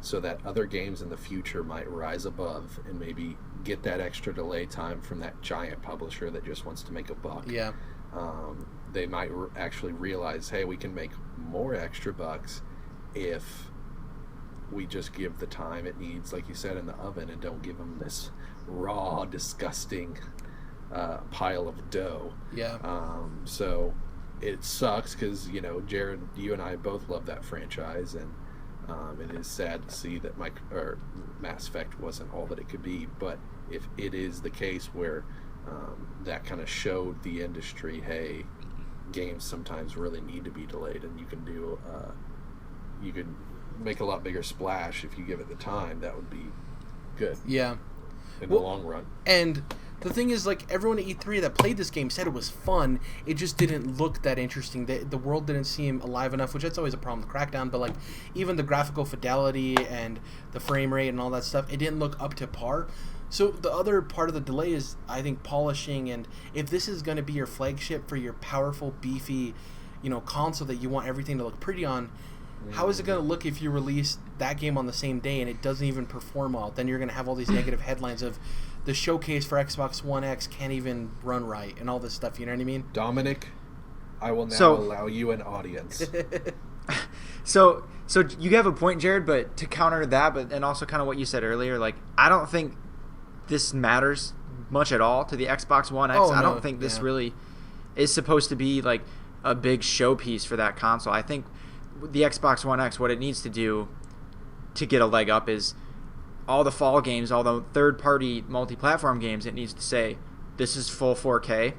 so that other games in the future might rise above and maybe get that extra delay time from that giant publisher that just wants to make a buck. Yeah. They might actually realize, hey, we can make more extra bucks if we just give the time it needs, like you said, in the oven, and don't give them this raw, disgusting pile of dough. Yeah. So it sucks because, Jared, you and I both love that franchise, and it is sad to see that Mass Effect wasn't all that it could be. But if it is the case where that kind of showed the industry, hey, games sometimes really need to be delayed, and you can make a lot bigger splash if you give it the time, that would be good. Yeah. In the long run. And the thing is, like, everyone at E3 that played this game said it was fun. It just didn't look that interesting. The world didn't seem alive enough, which that's always a problem with Crackdown, but like even the graphical fidelity and the frame rate and all that stuff, it didn't look up to par. So the other part of the delay is, I think, polishing, and if this is going to be your flagship for your powerful, beefy, console that you want everything to look pretty on, how is it going to look if you release that game on the same day and it doesn't even perform well? Then you're going to have all these negative headlines of the showcase for Xbox One X can't even run right and all this stuff. You know what I mean? Dominic, I will now allow you an audience. So you have a point, Jared, but to counter that, and also kind of what you said earlier, like I don't think this matters much at all to the Xbox One X. I don't think this really is supposed to be like a big showpiece for that console. I think the Xbox One X, what it needs to do to get a leg up is all the fall games, all the third-party multi-platform games, it needs to say, this is full 4K,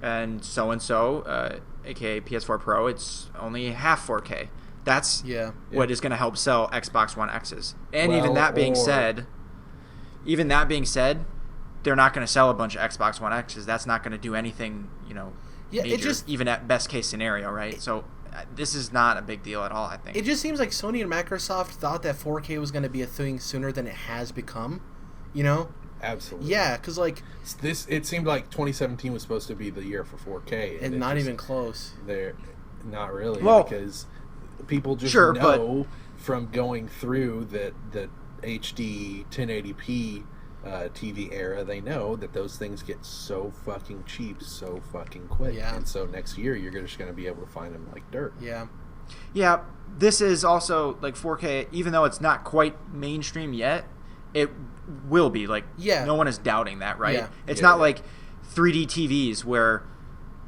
and so-and-so, aka PS4 Pro, it's only half 4K. That's what is going to help sell Xbox One X's. And even that being said, they're not going to sell a bunch of Xbox One X's. That's not going to do anything, major, even at best case scenario, right? So this is not a big deal at all, I think. It just seems like Sony and Microsoft thought that 4K was going to be a thing sooner than it has become, Absolutely. Yeah, because it seemed like 2017 was supposed to be the year for 4K. And not even close. They're not really, because people just from going through the HD 1080p TV era, they know that those things get so fucking cheap so fucking quick. Yeah. And so next year you're just going to be able to find them like dirt. Yeah. Yeah, this is also like 4K, even though it's not quite mainstream yet, it will be. Like, no one is doubting that, right? Yeah. It's not like 3D TVs where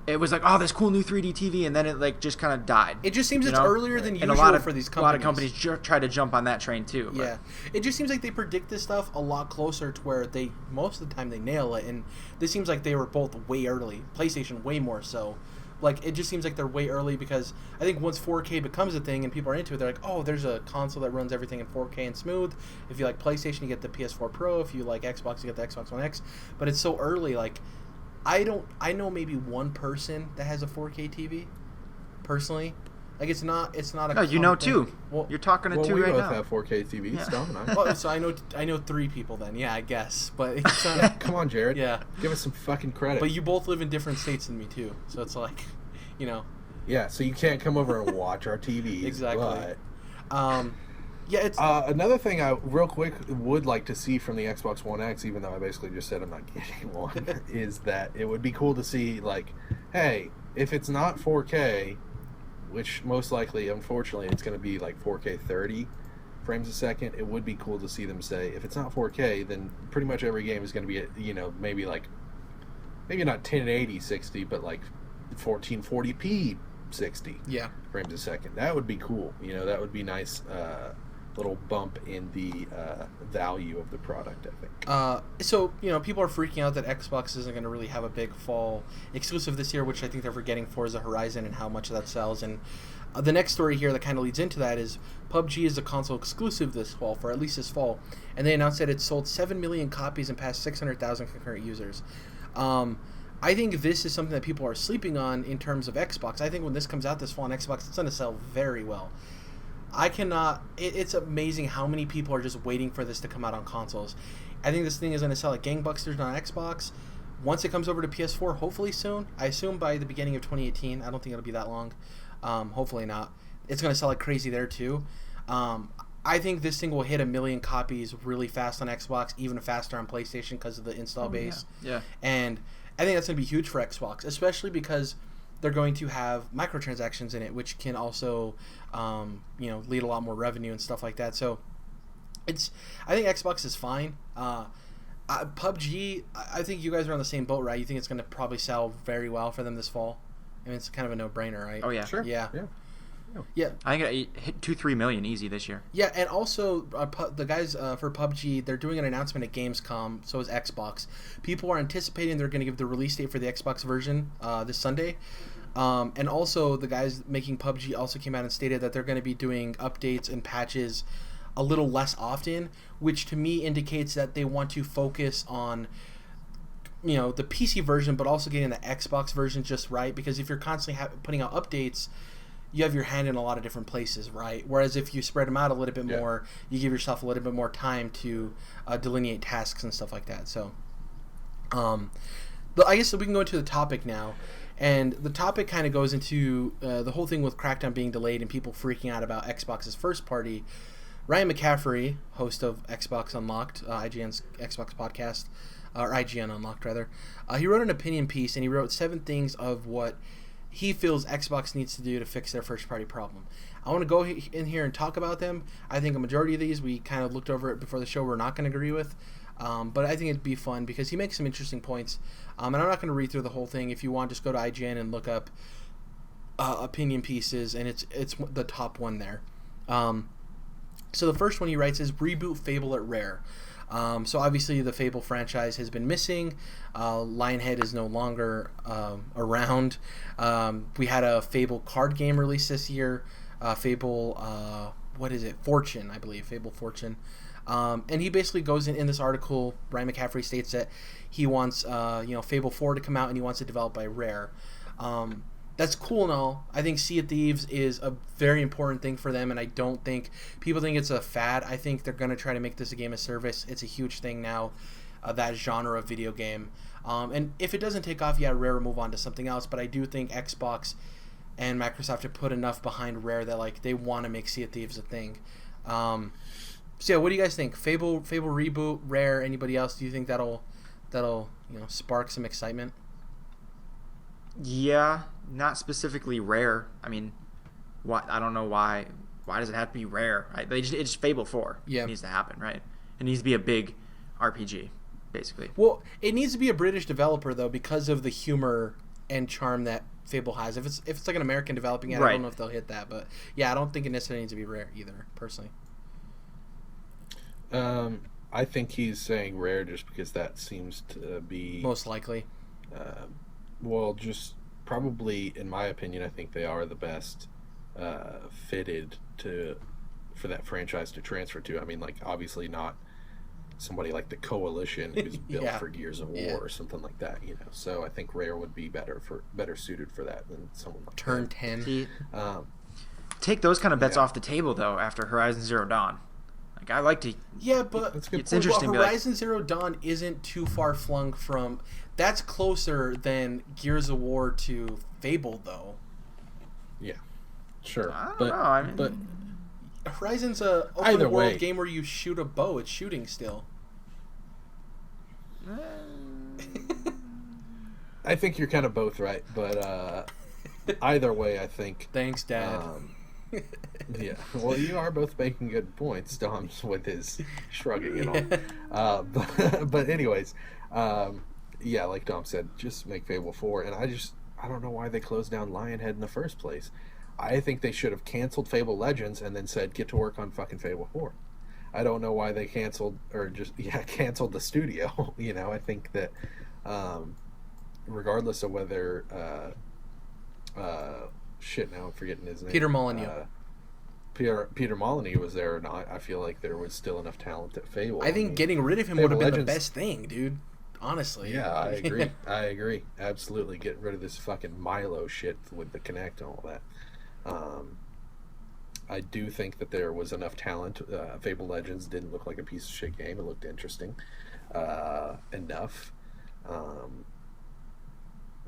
it was like, oh, this cool new 3D TV, and then it like just kind of died. It just seems it's earlier than usual for these companies. A lot of companies try to jump on that train too. But. Yeah, it just seems like they predict this stuff a lot closer to where most of the time they nail it, and this seems like they were both way early. PlayStation way more so. Like, it just seems like they're way early because I think once 4K becomes a thing and people are into it, they're like, oh, there's a console that runs everything in 4K and smooth. If you like PlayStation, you get the PS4 Pro. If you like Xbox, you get the Xbox One X. But it's so early, like, I know maybe one person that has a 4K TV, personally. Like, it's not a. No, you know two. Well, you're talking to two right now. We both have 4K TVs, Dom and I. Well, so I know three people then. Yeah, I guess. But it's not. Come on, Jared. Yeah. Give us some fucking credit. But you both live in different states than me too, so it's like, Yeah, so you can't come over and watch our TVs. Exactly. But, yeah, it's another thing I real quick would like to see from the Xbox One X, even though I basically just said I'm not getting one, is that it would be cool to see, like, hey, if it's not 4K, which most likely, unfortunately, it's going to be like 4K 30 frames a second, it would be cool to see them say, if it's not 4K, then pretty much every game is going to be, maybe not 1080 60, but like 1440p 60 frames a second. That would be cool. That would be nice. Little bump in the value of the product, I think. So people are freaking out that Xbox isn't going to really have a big fall exclusive this year, which I think they're forgetting Forza Horizon and how much that sells. And the next story here that kind of leads into that is PUBG is a console exclusive this fall, for at least this fall, and they announced that it sold 7 million copies and passed 600,000 concurrent users. I think this is something that people are sleeping on in terms of Xbox. I think when this comes out this fall on Xbox, it's going to sell very well. It's amazing how many people are just waiting for this to come out on consoles. I think this thing is going to sell like gangbusters on Xbox. Once it comes over to PS4, hopefully soon. I assume by the beginning of 2018. I don't think it'll be that long. Hopefully not. It's going to sell like crazy there too. I think this thing will hit 1 million copies really fast on Xbox, even faster on PlayStation because of the install base. Yeah. And I think that's going to be huge for Xbox, especially because they're going to have microtransactions in it, which can also, lead a lot more revenue and stuff like that. So, I think Xbox is fine. PUBG, I think you guys are on the same boat, right? You think it's going to probably sell very well for them this fall? I mean, it's kind of a no-brainer, right? Oh yeah, sure. Yeah. I think it hit 2-3 million easy this year. Yeah, and also the guys for PUBG, they're doing an announcement at Gamescom. So is Xbox. People are anticipating they're going to give the release date for the Xbox version this Sunday. And also the guys making PUBG also came out and stated that they're going to be doing updates and patches a little less often, which to me indicates that they want to focus on the PC version, but also getting the Xbox version just right. Because if you're constantly putting out updates, you have your hand in a lot of different places, right? Whereas if you spread them out a little bit more, you give yourself a little bit more time to delineate tasks and stuff like that. So, I guess we can go into the topic now. And the topic kind of goes into the whole thing with Crackdown being delayed and people freaking out about Xbox's first party Ryan McCaffrey, host of Xbox Unlocked, IGN's Xbox podcast, or IGN Unlocked rather, he wrote an opinion piece, and he wrote 7 things of what he feels Xbox needs to do to fix their first-party problem. I want to go in here and talk about them. I think a majority of these we kind of looked over it before the show. We're not going to agree with, but I think it'd be fun because he makes some interesting points. And I'm not going to read through the whole thing. If you want, just go to IGN and look up opinion pieces, and it's the top one there. So the first one he writes is reboot Fable at Rare. So obviously the Fable franchise has been missing. Lionhead is no longer around. We had a Fable card game released this year. Fable, what is it? Fortune, I believe. Fable Fortune. And he basically goes in this article. Ryan McCaffrey states that he wants Fable 4 to come out, and he wants it developed by Rare. That's cool and all. I think Sea of Thieves is a very important thing for them, and I don't think people think it's a fad. I think they're going to try to make this a game of service. It's a huge thing now, that genre of video game. And if it doesn't take off, Rare will move on to something else. But I do think Xbox and Microsoft have put enough behind Rare that they want to make Sea of Thieves a thing. So yeah, what do you guys think? Fable reboot, Rare, anybody else? Do you think that'll spark some excitement? Yeah, not specifically Rare. I mean, I don't know why. Why does it have to be Rare? Right? It's Fable 4. Yeah. It needs to happen, right? It needs to be a big RPG, basically. Well, it needs to be a British developer though, because of the humor and charm that Fable has. If it's like an American developing it, right. I don't know if they'll hit that, but yeah, I don't think it necessarily needs to be Rare either, personally. I think he's saying Rare just because that seems to be most likely. Well, just probably, in my opinion, I think they are the best fitted for that franchise to transfer to. I mean, obviously not somebody like the Coalition who's built for Gears of War or something like that, So I think Rare would be better suited for that than someone like Turn 10. Take those kind of bets off the table though after Horizon Zero Dawn. I like to. Yeah, but it's interesting. Well, Horizon Zero Dawn isn't too far flung from. That's closer than Gears of War to Fable, though. Yeah, sure. I don't know. But Horizon's a open world game where you shoot a bow. It's shooting still. I think you're kind of both right, but either way, I think. Thanks, Dad. Yeah, well, you are both making good points, Dom's with his shrugging and all. But anyways, yeah, like Dom said, just make Fable 4. And I don't know why they closed down Lionhead in the first place. I think they should have canceled Fable Legends and then said, get to work on fucking Fable 4. I don't know why they canceled the studio. I think that regardless of whether now I'm forgetting his name. Peter Molyneux. Peter Molyneux was there or not, I feel like there was still enough talent at Fable. I think getting rid of him would have been the best thing, dude. Honestly. Yeah, I agree. Absolutely. Get rid of this fucking Milo shit with the Kinect and all that. I do think that there was enough talent. Fable Legends didn't look like a piece of shit game. It looked interesting enough.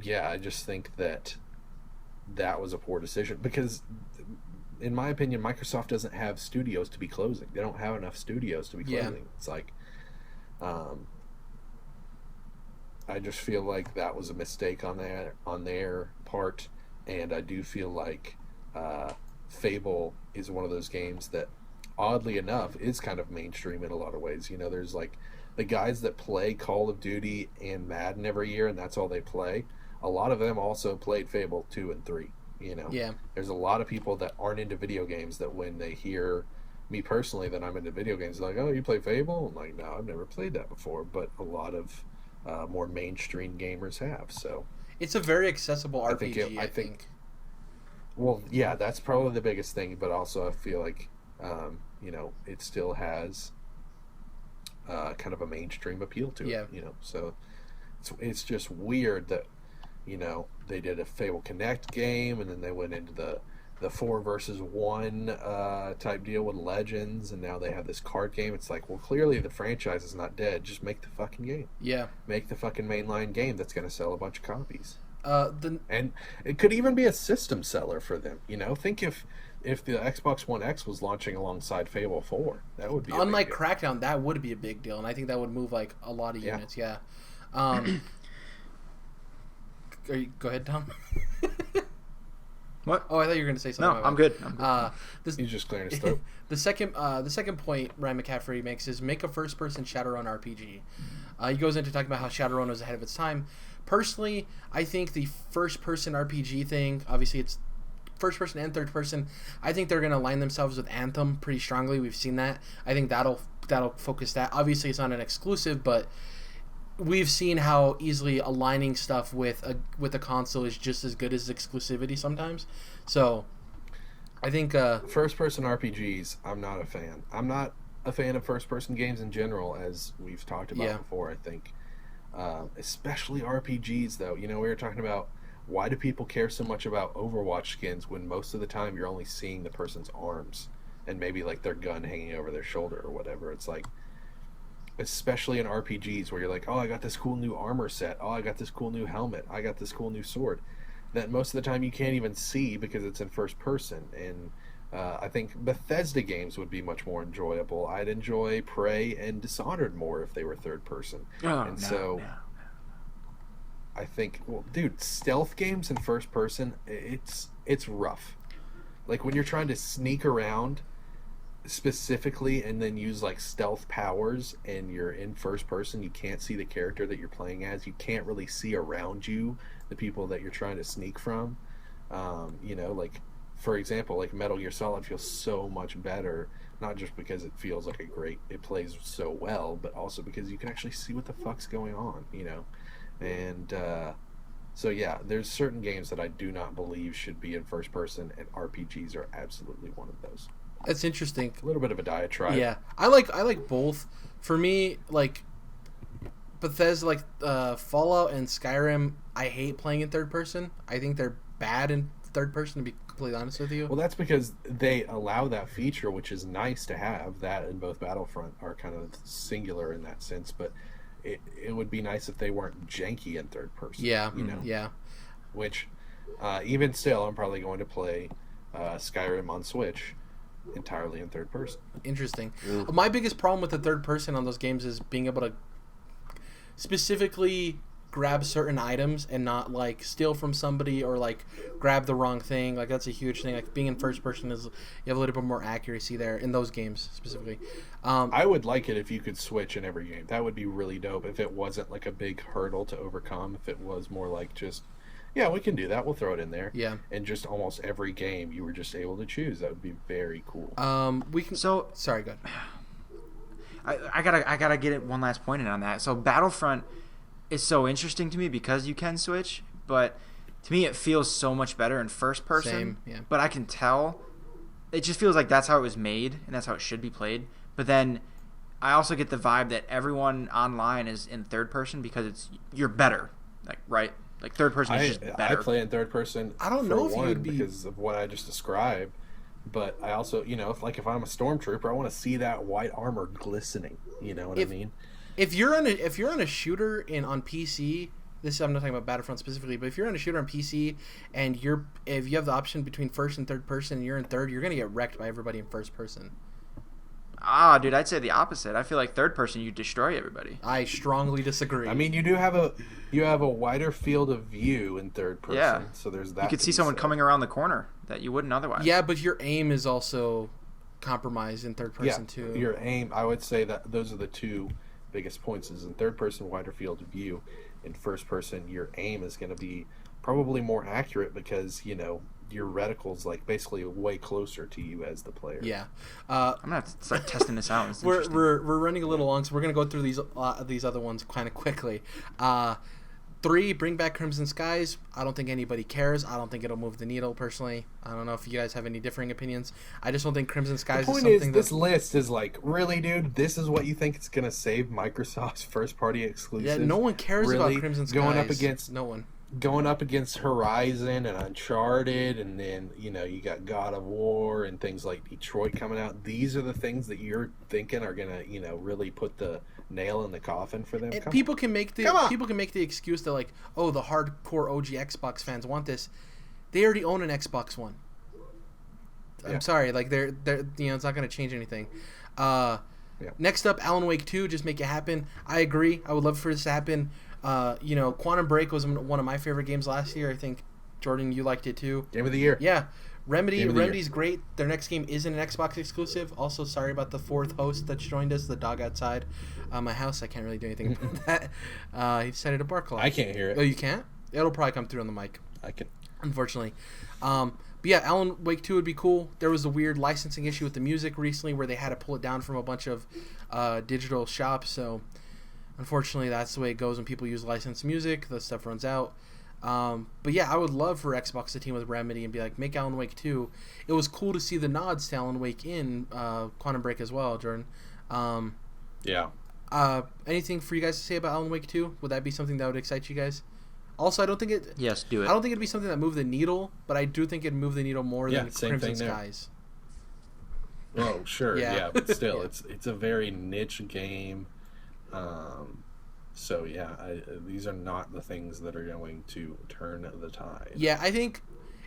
Yeah, I just think that was a poor decision because, in my opinion, Microsoft doesn't have studios to be closing. They don't have enough studios to be closing. Yeah. It's like, I just feel like that was a mistake on their part, and I do feel like Fable is one of those games that, oddly enough, is kind of mainstream in a lot of ways. There's the guys that play Call of Duty and Madden every year, and that's all they play. A lot of them also played Fable 2 and 3, Yeah. There's a lot of people that aren't into video games that when they hear me personally that I'm into video games, they're like, oh, you play Fable? I'm like, no, I've never played that before. But a lot of more mainstream gamers have. So it's a very accessible RPG, I think. Well, yeah, that's probably the biggest thing. But also I feel like, it still has kind of a mainstream appeal to it. So it's just weird that, they did a Fable Connect game, and then they went into the 4 versus 1 type deal with Legends, and now they have this card game. It's like, well, clearly the franchise is not dead. Just make the fucking game. Yeah. Make the fucking mainline game that's going to sell a bunch of copies. And it could even be a system seller for them. Think if if the Xbox One X was launching alongside Fable 4, that would be unlike Crackdown. That would be a big deal, and I think that would move like a lot of units. Yeah. Go ahead, Tom. What? Oh, I thought you were going to say something. No, I'm good. He's just clearing his throat. The second point Ryan McCaffrey makes is make a first-person Shadowrun RPG. He goes into talking about how Shadowrun was ahead of its time. Personally, I think the first-person RPG thing, obviously it's first-person and third-person, I think they're going to align themselves with Anthem pretty strongly. We've seen that. I think that'll focus that. Obviously, it's not an exclusive, but we've seen how easily aligning stuff with a console is just as good as exclusivity sometimes. So, I think first-person RPGs, I'm not a fan. I'm not a fan of first-person games in general, as we've talked about before. I think, especially RPGs, though. You know, we were talking about why do people care so much about Overwatch skins when most of the time you're only seeing the person's arms and maybe like their gun hanging over their shoulder or whatever. It's like, especially in RPGs where you're like, oh, I got this cool new armor set. Oh, I got this cool new helmet. I got this cool new sword. That most of the time you can't even see because it's in first person. And I think Bethesda games would be much more enjoyable. I'd enjoy Prey and Dishonored more if they were third person. I think, well, dude, stealth games in first person, it's rough. Like when you're trying to sneak around specifically and then use like stealth powers and you're in first person, you can't see the character that you're playing as. You can't really see around you the people that you're trying to sneak from. You know, like for example, like Metal Gear Solid feels so much better, not just because it feels like it plays so well, but also because you can actually see what the fuck's going on, you know. And so yeah, there's certain games that I do not believe should be in first person, and RPGs are absolutely one of those. That's interesting. A little bit of a diatribe. Yeah, I like both. For me, like Bethesda, like Fallout and Skyrim, I hate playing in third person. I think they're bad in third person, to be completely honest with you. Well, that's because they allow that feature, which is nice to have. That and both Battlefront are kind of singular in that sense, but it would be nice if they weren't janky in third person. Yeah, you know. Yeah. Which, even still, I'm probably going to play Skyrim on Switch entirely in third person. Interesting. My biggest problem with the third person on those games is being able to specifically grab certain items and not like steal from somebody or like grab the wrong thing. Like that's a huge thing. Like being in first person is, you have a little bit more accuracy there in those games specifically. I would like it if you could switch in every game. That would be really dope if it wasn't like a big hurdle to overcome. If it was more like just, yeah, we can do that. We'll throw it in there. Yeah. And just almost every game you were just able to choose. That would be very cool. We can. So sorry, go ahead. I gotta get it one last point in on that. So Battlefront is so interesting to me because you can switch, but to me it feels so much better in first person. Same, yeah. But I can tell it just feels like that's how it was made and that's how it should be played. But then I also get the vibe that everyone online is in third person because you're better, like right. Like third person is just better. I play in third person. I don't know if you would be because of what I just described, but I also, you know, if I'm a stormtrooper, I want to see that white armor glistening. You know what I mean? If you're on a shooter on PC, I'm not talking about Battlefront specifically, but if you're on a shooter on PC and if you have the option between first and third person and you're in third, you're gonna get wrecked by everybody in first person. Dude, I'd say the opposite. I feel like third person, you destroy everybody. I strongly disagree. I mean, you have a wider field of view in third person. Yeah. So there's that. You could see someone coming around the corner that you wouldn't otherwise. Yeah, but your aim is also compromised in third person too. Your aim, I would say that those are the two biggest points. Is in third person, wider field of view. In first person, your aim is going to be probably more accurate because, you know, your reticle's like basically way closer to you as the player. Yeah, I'm gonna have to start testing this out. We're running a little long, so we're gonna go through these other ones kind of quickly. 3, bring back Crimson Skies. I don't think anybody cares. I don't think it'll move the needle personally. I don't know if you guys have any differing opinions. I just don't think Crimson Skies the point is something. This list is like, really, dude? This is what you think it's gonna save Microsoft's first party exclusives? Yeah, no one cares about Crimson Skies. Going up against no one. Going up against Horizon and Uncharted, and then, you know, you got God of War and things like Detroit coming out. These are the things that you're thinking are gonna, you know, really put the nail in the coffin for them. People can make the excuse that like, oh, the hardcore OG Xbox fans want this. They already own an Xbox One. I'm sorry. Like they're it's not going to change anything. Next up, Alan Wake 2, just make it happen. I agree. I would love for this to happen. Quantum Break was one of my favorite games last year. I think, Jordan, you liked it too. Game of the year. Yeah. Remedy's great. Their next game isn't an Xbox exclusive. Also, sorry about the fourth host that's joined us, the dog outside my house. I can't really do anything about that. He decided to bark a lot. I can't hear it. Oh, you can't? It'll probably come through on the mic. I can. Unfortunately. But yeah, Alan Wake 2 would be cool. There was a weird licensing issue with the music recently where they had to pull it down from a bunch of digital shops. So, unfortunately, that's the way it goes when people use licensed music. The stuff runs out. But yeah, I would love for Xbox to team with Remedy and be like, make Alan Wake 2. It was cool to see the nods to Alan Wake in Quantum Break as well, Jordan. Yeah. Anything for you guys to say about Alan Wake 2? Would that be something that would excite you guys? Also, I don't think it... Yes, do it. I don't think it'd be something that moved the needle, but I do think it'd move the needle more than Crimson Skies. Oh, sure. Yeah, but still, it's a very niche game. So, yeah, these are not the things that are going to turn the tide. Yeah, I think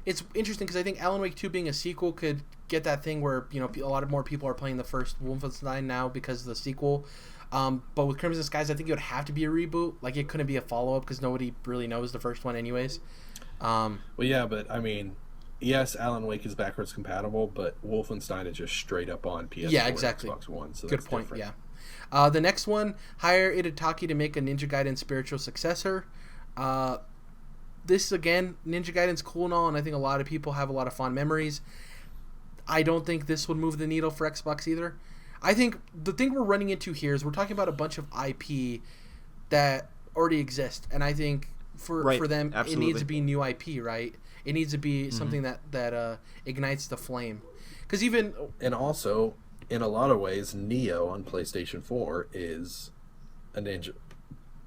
it's interesting because I think Alan Wake 2 being a sequel could get that thing where, a lot of more people are playing the first Wolfenstein now because of the sequel. But with Crimson Skies, I think it would have to be a reboot. Like, it couldn't be a follow-up because nobody really knows the first one anyways. Well, yeah, but, I mean, yes, Alan Wake is backwards compatible, but Wolfenstein is just straight up on PS4 and Xbox One, so good point, different. Yeah. The next one, hire Itagaki to make a Ninja Gaiden spiritual successor. This, again, Ninja Gaiden's cool and all, and I think a lot of people have a lot of fond memories. I don't think this would move the needle for Xbox either. I think the thing we're running into here is we're talking about a bunch of IP that already exist, and I think for them Absolutely. It needs to be new IP, right? It needs to be something that ignites the flame, because and also in a lot of ways, Neo on PlayStation 4 is a Ninja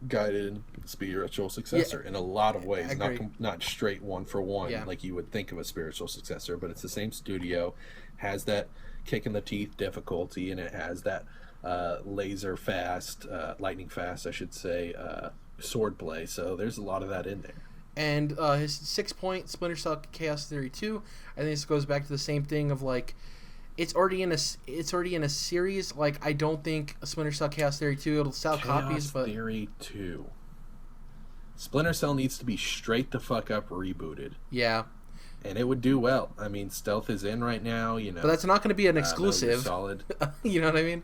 Gaiden spiritual successor in a lot of ways, not straight one for one like you would think of a spiritual successor, but it's the same studio, has that kick in the teeth difficulty, and it has that laser fast, lightning fast, I should say, sword play. So there's a lot of that in there. And his 6-point Splinter Cell Chaos Theory 2, I think this goes back to the same thing of like, it's already in a series. Like, I don't think Splinter Cell Chaos Theory 2 it'll sell copies, but Theory 2, Splinter Cell needs to be straight the fuck up rebooted. Yeah. And it would do well. I mean, Stealth is in right now, But that's not going to be an exclusive. Solid. You know what I mean?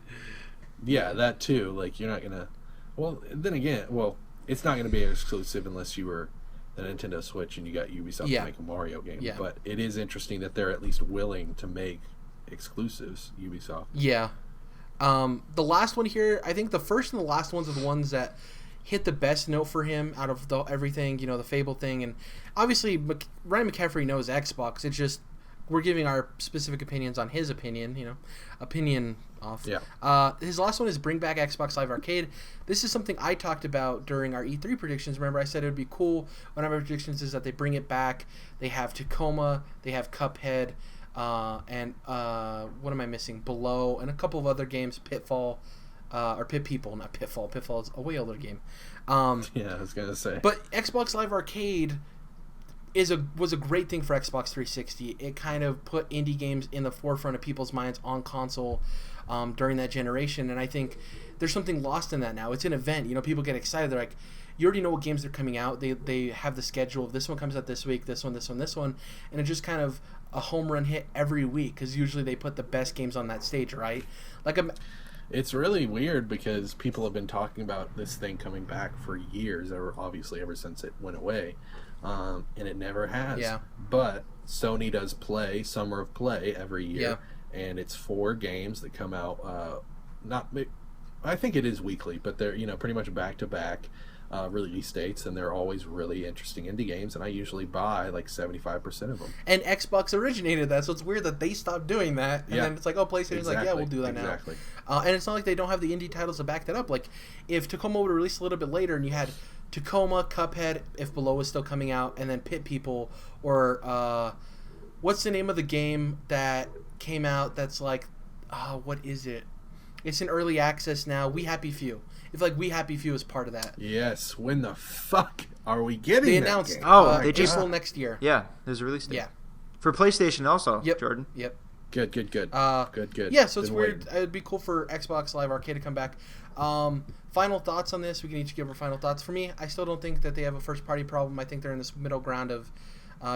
Yeah, that too. Like, you're not going to... Well, then again, it's not going to be an exclusive unless you were the Nintendo Switch and you got Ubisoft to make a Mario game. Yeah. But it is interesting that they're at least willing to make exclusives, Ubisoft. Yeah. The last one here, I think the first and the last ones are the ones that hit the best note for him out of everything, the Fable thing. And obviously, Ryan McCaffrey knows Xbox. It's just we're giving our specific opinions on his opinion, opinion off. Yeah. His last one is bring back Xbox Live Arcade. This is something I talked about during our E3 predictions. Remember, I said it would be cool. One of my predictions is that they bring it back. They have Tacoma. They have Cuphead. And what am I missing? Below, and a couple of other games, Pitfall. Or Pit People, not Pitfall. Pitfall is a way older game. Yeah, I was gonna say. But Xbox Live Arcade was a great thing for Xbox 360. It kind of put indie games in the forefront of people's minds on console during that generation, and I think there's something lost in that now. It's an event. People get excited. They're like, you already know what games are coming out. They have the schedule of this one comes out this week, this one, and it's just kind of a home run hit every week because usually they put the best games on that stage, right? It's really weird because people have been talking about this thing coming back for years, obviously ever since it went away, and it never has. Yeah. But Sony does Summer of Play every year, and it's 4 games that come out. I think it is weekly, but they're pretty much back to back release dates, and they're always really interesting indie games, and I usually buy like 75% of them. And Xbox originated that, so it's weird that they stopped doing that, and then it's like, PlayStation's like, yeah, we'll do that now. And it's not like they don't have the indie titles to back that up. Like, if Tacoma would have released a little bit later, and you had Tacoma, Cuphead, if Below was still coming out, and then Pit People, or what's the name of the game that came out that's like, what is it? It's in early access now. We Happy Few. If We Happy Few is part of that. Yes. When the fuck are we getting? They announced. They April next year. Yeah, there's a release date. Yeah. For PlayStation also. Yep. Jordan. Yep. Good. Good. Yeah, so it's Been weird. waiting. It'd be cool for Xbox Live Arcade to come back. Final thoughts on this? We can each give our final thoughts. For me, I still don't think that they have a first-party problem. I think they're in this middle ground of,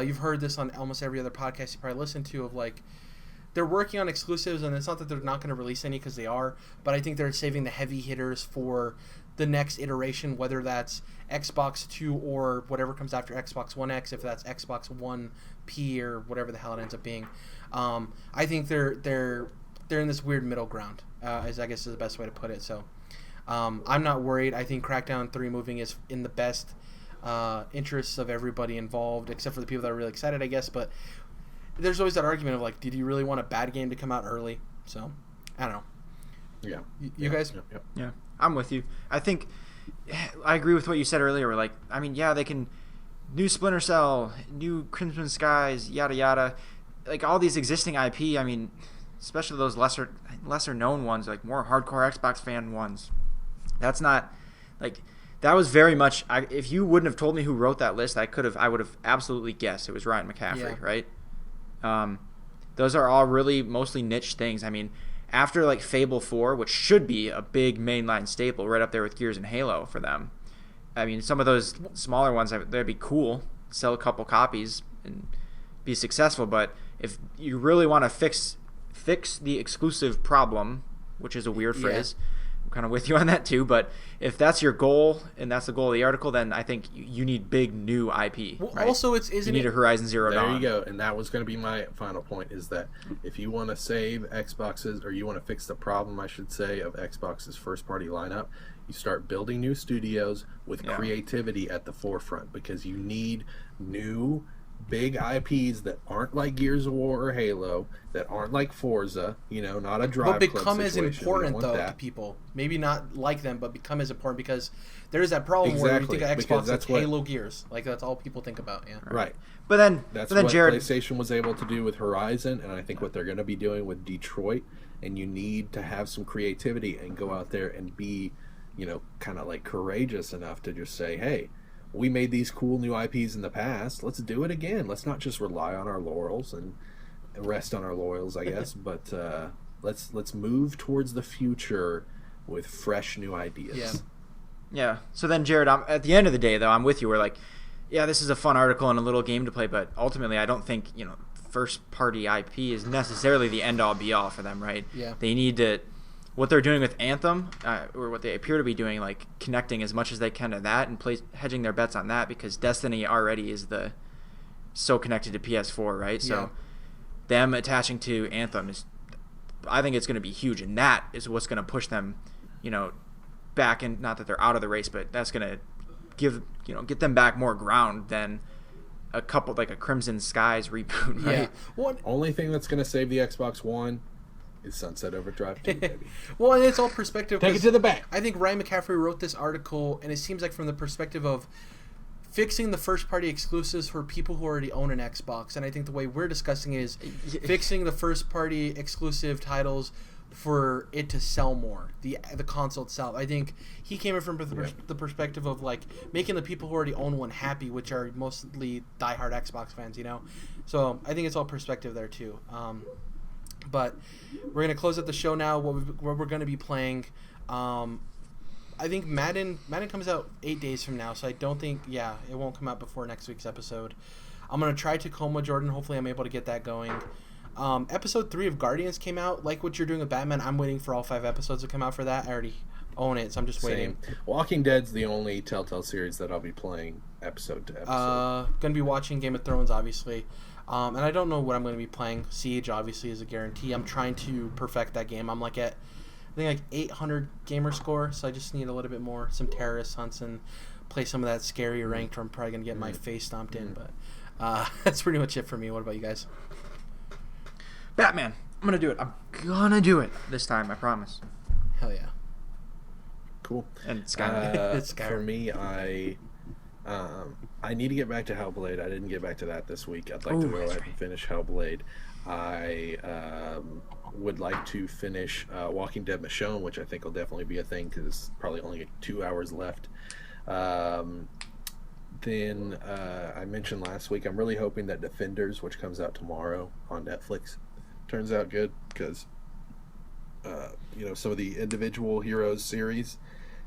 you've heard this on almost every other podcast you probably listen to, of like, they're working on exclusives, and it's not that they're not going to release any, because they are, but I think they're saving the heavy hitters for the next iteration, whether that's Xbox 2 or whatever comes after Xbox One X, if that's Xbox One P or whatever the hell it ends up being. I think they're in this weird middle ground, is I guess is the best way to put it. So I'm not worried. I think Crackdown 3 moving is in the best interests of everybody involved, except for the people that are really excited, I guess. But there's always that argument of like, did you really want a bad game to come out early? So I don't know. Yeah. You guys? Yeah, I'm with you. I think I agree with what you said earlier. Where, like, I mean, yeah, they can new Splinter Cell, new Crimson Skies, yada yada, like all these existing IP. I mean, especially those lesser known ones, like more hardcore Xbox fan ones. That's not like that was very much. If you wouldn't have told me who wrote that list, I would have absolutely guessed it was Ryan McCaffrey, right? Those are all really mostly niche things. I mean, after like Fable 4, which should be a big mainline staple right up there with Gears and Halo for them. I mean, some of those smaller ones, they'd be cool, sell a couple copies and be successful. But if you really want to fix the exclusive problem, which is a weird phrase, I'm kind of with you on that too. But if that's your goal and that's the goal of the article, then I think you need big new IP. Well, right? Also, you need a Horizon Zero Dawn. There you go. And that was going to be my final point, is that if you want to save Xbox's, or you want to fix the problem, I should say, of Xbox's first-party lineup, you start building new studios with creativity at the forefront, because you need new big IPs that aren't like Gears of War or Halo, that aren't like Forza, not a drive. But become club as situation. important though to people. Maybe not like them, but become as important, because there is that problem where you think of Xbox like Halo, Gears, like that's all people think about. Yeah. Right. But then that's what Jared, PlayStation was able to do with Horizon, and I think what they're going to be doing with Detroit. And you need to have some creativity and go out there and be, kind of like courageous enough to just say, hey, we made these cool new IPs in the past. Let's do it again. Let's not just rely on our laurels and rest on our laurels, I guess. But let's move towards the future with fresh new ideas. Yeah. Yeah. So then, Jared, at the end of the day, though, I'm with you. We're like, yeah, this is a fun article and a little game to play, but ultimately, I don't think first-party IP is necessarily the end-all, be-all for them, right? Yeah. They need to. What they're doing with Anthem, or what they appear to be doing, like connecting as much as they can to that and hedging their bets on that, because Destiny already is so connected to PS4, right? So them attaching to Anthem I think it's going to be huge, and that is what's going to push them, back in. Not that they're out of the race, but that's going to get them back more ground than a couple like a Crimson Skies reboot, right? Yeah. Well, only thing that's going to save the Xbox One is Sunset Overdrive 2, baby. Well, and it's all perspective. Take it to the bank. I think Ryan McCaffrey wrote this article, and it seems like from the perspective of fixing the first-party exclusives for people who already own an Xbox. And I think the way we're discussing it is fixing the first-party exclusive titles for it to sell more, the console itself. I think he came in from the perspective of like making the people who already own one happy, which are mostly diehard Xbox fans, So I think it's all perspective there too. But we're going to close out the show now, what we're going to be playing. I think Madden comes out 8 days from now, so I don't think, it won't come out before next week's episode. I'm going to try Tacoma, Jordan. Hopefully I'm able to get that going. Episode 3 of Guardians came out. Like what you're doing with Batman, I'm waiting for all 5 episodes to come out for that. I already own it, so I'm just waiting. Walking Dead's the only Telltale series that I'll be playing episode to episode. Going to be watching Game of Thrones, obviously. And I don't know what I'm going to be playing. Siege, obviously, is a guarantee. I'm trying to perfect that game. I'm like at, I think, 800 gamer score, so I just need a little bit more, some terrorist hunts, and play some of that scary ranked where I'm probably going to get my face stomped in. But that's pretty much it for me. What about you guys? Batman. I'm going to do it. I'm going to do it this time, I promise. Hell yeah. Cool. And Skyrim. For me, I need to get back to Hellblade. I didn't get back to that this week. I'd like to go ahead and finish Hellblade. I would like to finish Walking Dead Michonne, which I think will definitely be a thing because it's probably only 2 hours left. Then I mentioned last week, I'm really hoping that Defenders, which comes out tomorrow on Netflix, turns out good because some of the individual heroes series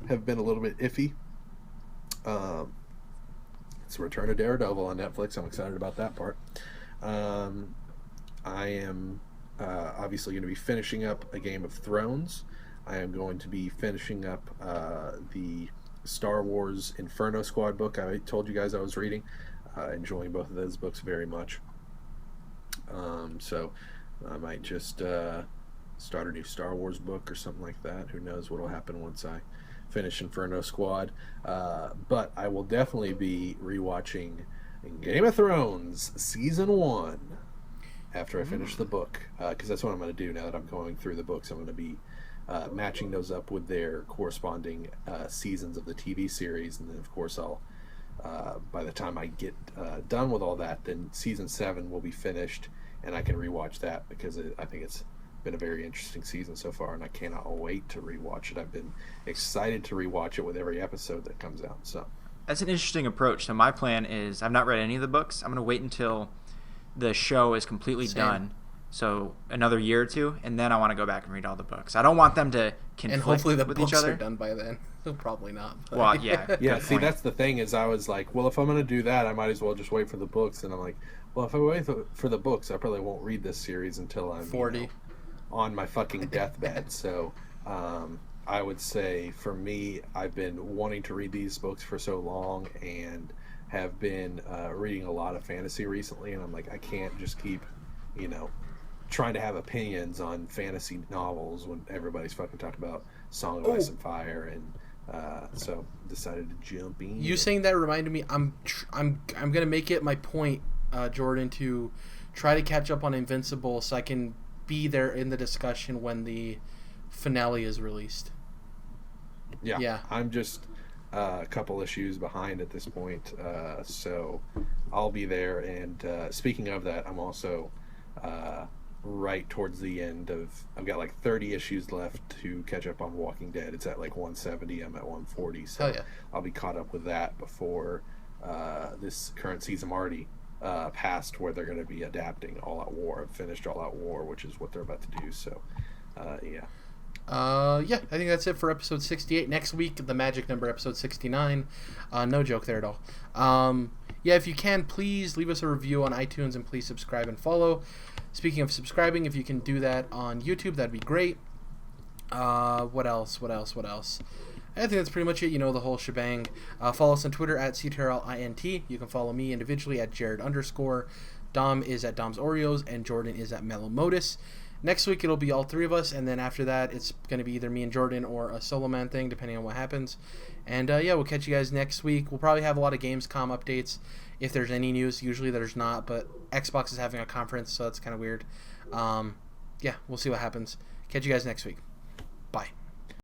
have been a little bit iffy. It's Return of Daredevil on Netflix. I'm excited about that part. I am obviously going to be finishing up a Game of Thrones. I am going to be finishing up the Star Wars Inferno Squad book I told you guys I was reading. Enjoying both of those books very much. So I might just start a new Star Wars book or something like that. Who knows what will happen once I finish Inferno Squad. But I will definitely be rewatching Game of Thrones Season 1 after I finish the book. Because that's what I'm going to do now that I'm going through the books. I'm going to be matching those up with their corresponding seasons of the TV series. And then, of course, I'll by the time I get done with all that, then Season 7 will be finished. And I can rewatch that because I think it's been a very interesting season so far, and I cannot wait to rewatch it. I've been excited to rewatch it with every episode that comes out. So that's an interesting approach. So my plan is I've not read any of the books. I'm going to wait until the show is completely done, so another year or two, and then I want to go back and read all the books. I don't want them to conflict and hopefully the with books each other. Are done by then. Probably not. But. Well, yeah. Yeah, see, that's the thing is I was like, well, if I'm going to do that, I might as well just wait for the books. And I'm like, well, if I wait for the books, I probably won't read this series until I'm 40. On my fucking deathbed. So I would say for me, I've been wanting to read these books for so long and have been reading a lot of fantasy recently. And I'm like, I can't just keep, trying to have opinions on fantasy novels when everybody's fucking talking about Song of Ice and Fire. And so decided to jump in. You saying that reminded me. I'm gonna make it my point, Jordan, to try to catch up on Invincible so I can be there in the discussion when the finale is released. Yeah. I'm just a couple issues behind at this point, so I'll be there. And speaking of that, I'm also right towards the end of. I've got like 30 issues left to catch up on Walking Dead. It's at like 170. I'm at 140, so I'll be caught up with that before this current season. I'm already past where they're going to be adapting All Out War. I've finished All Out War, which is what they're about to do. So, yeah. I think that's it for episode 68. Next week, the magic number, episode 69. No joke there at all. If you can, please leave us a review on iTunes and please subscribe and follow. Speaking of subscribing, if you can do that on YouTube, that'd be great. What else? I think that's pretty much it, the whole shebang. Follow us on Twitter at CTRLINT. You can follow me individually at Jared_. Dom is at Dom's Oreos, and Jordan is at Mellow Modus. Next week, it'll be all three of us, and then after that, it's going to be either me and Jordan or a solo man thing, depending on what happens. And, we'll catch you guys next week. We'll probably have a lot of Gamescom updates, if there's any news. Usually there's not, but Xbox is having a conference, so that's kind of weird. We'll see what happens. Catch you guys next week. Bye.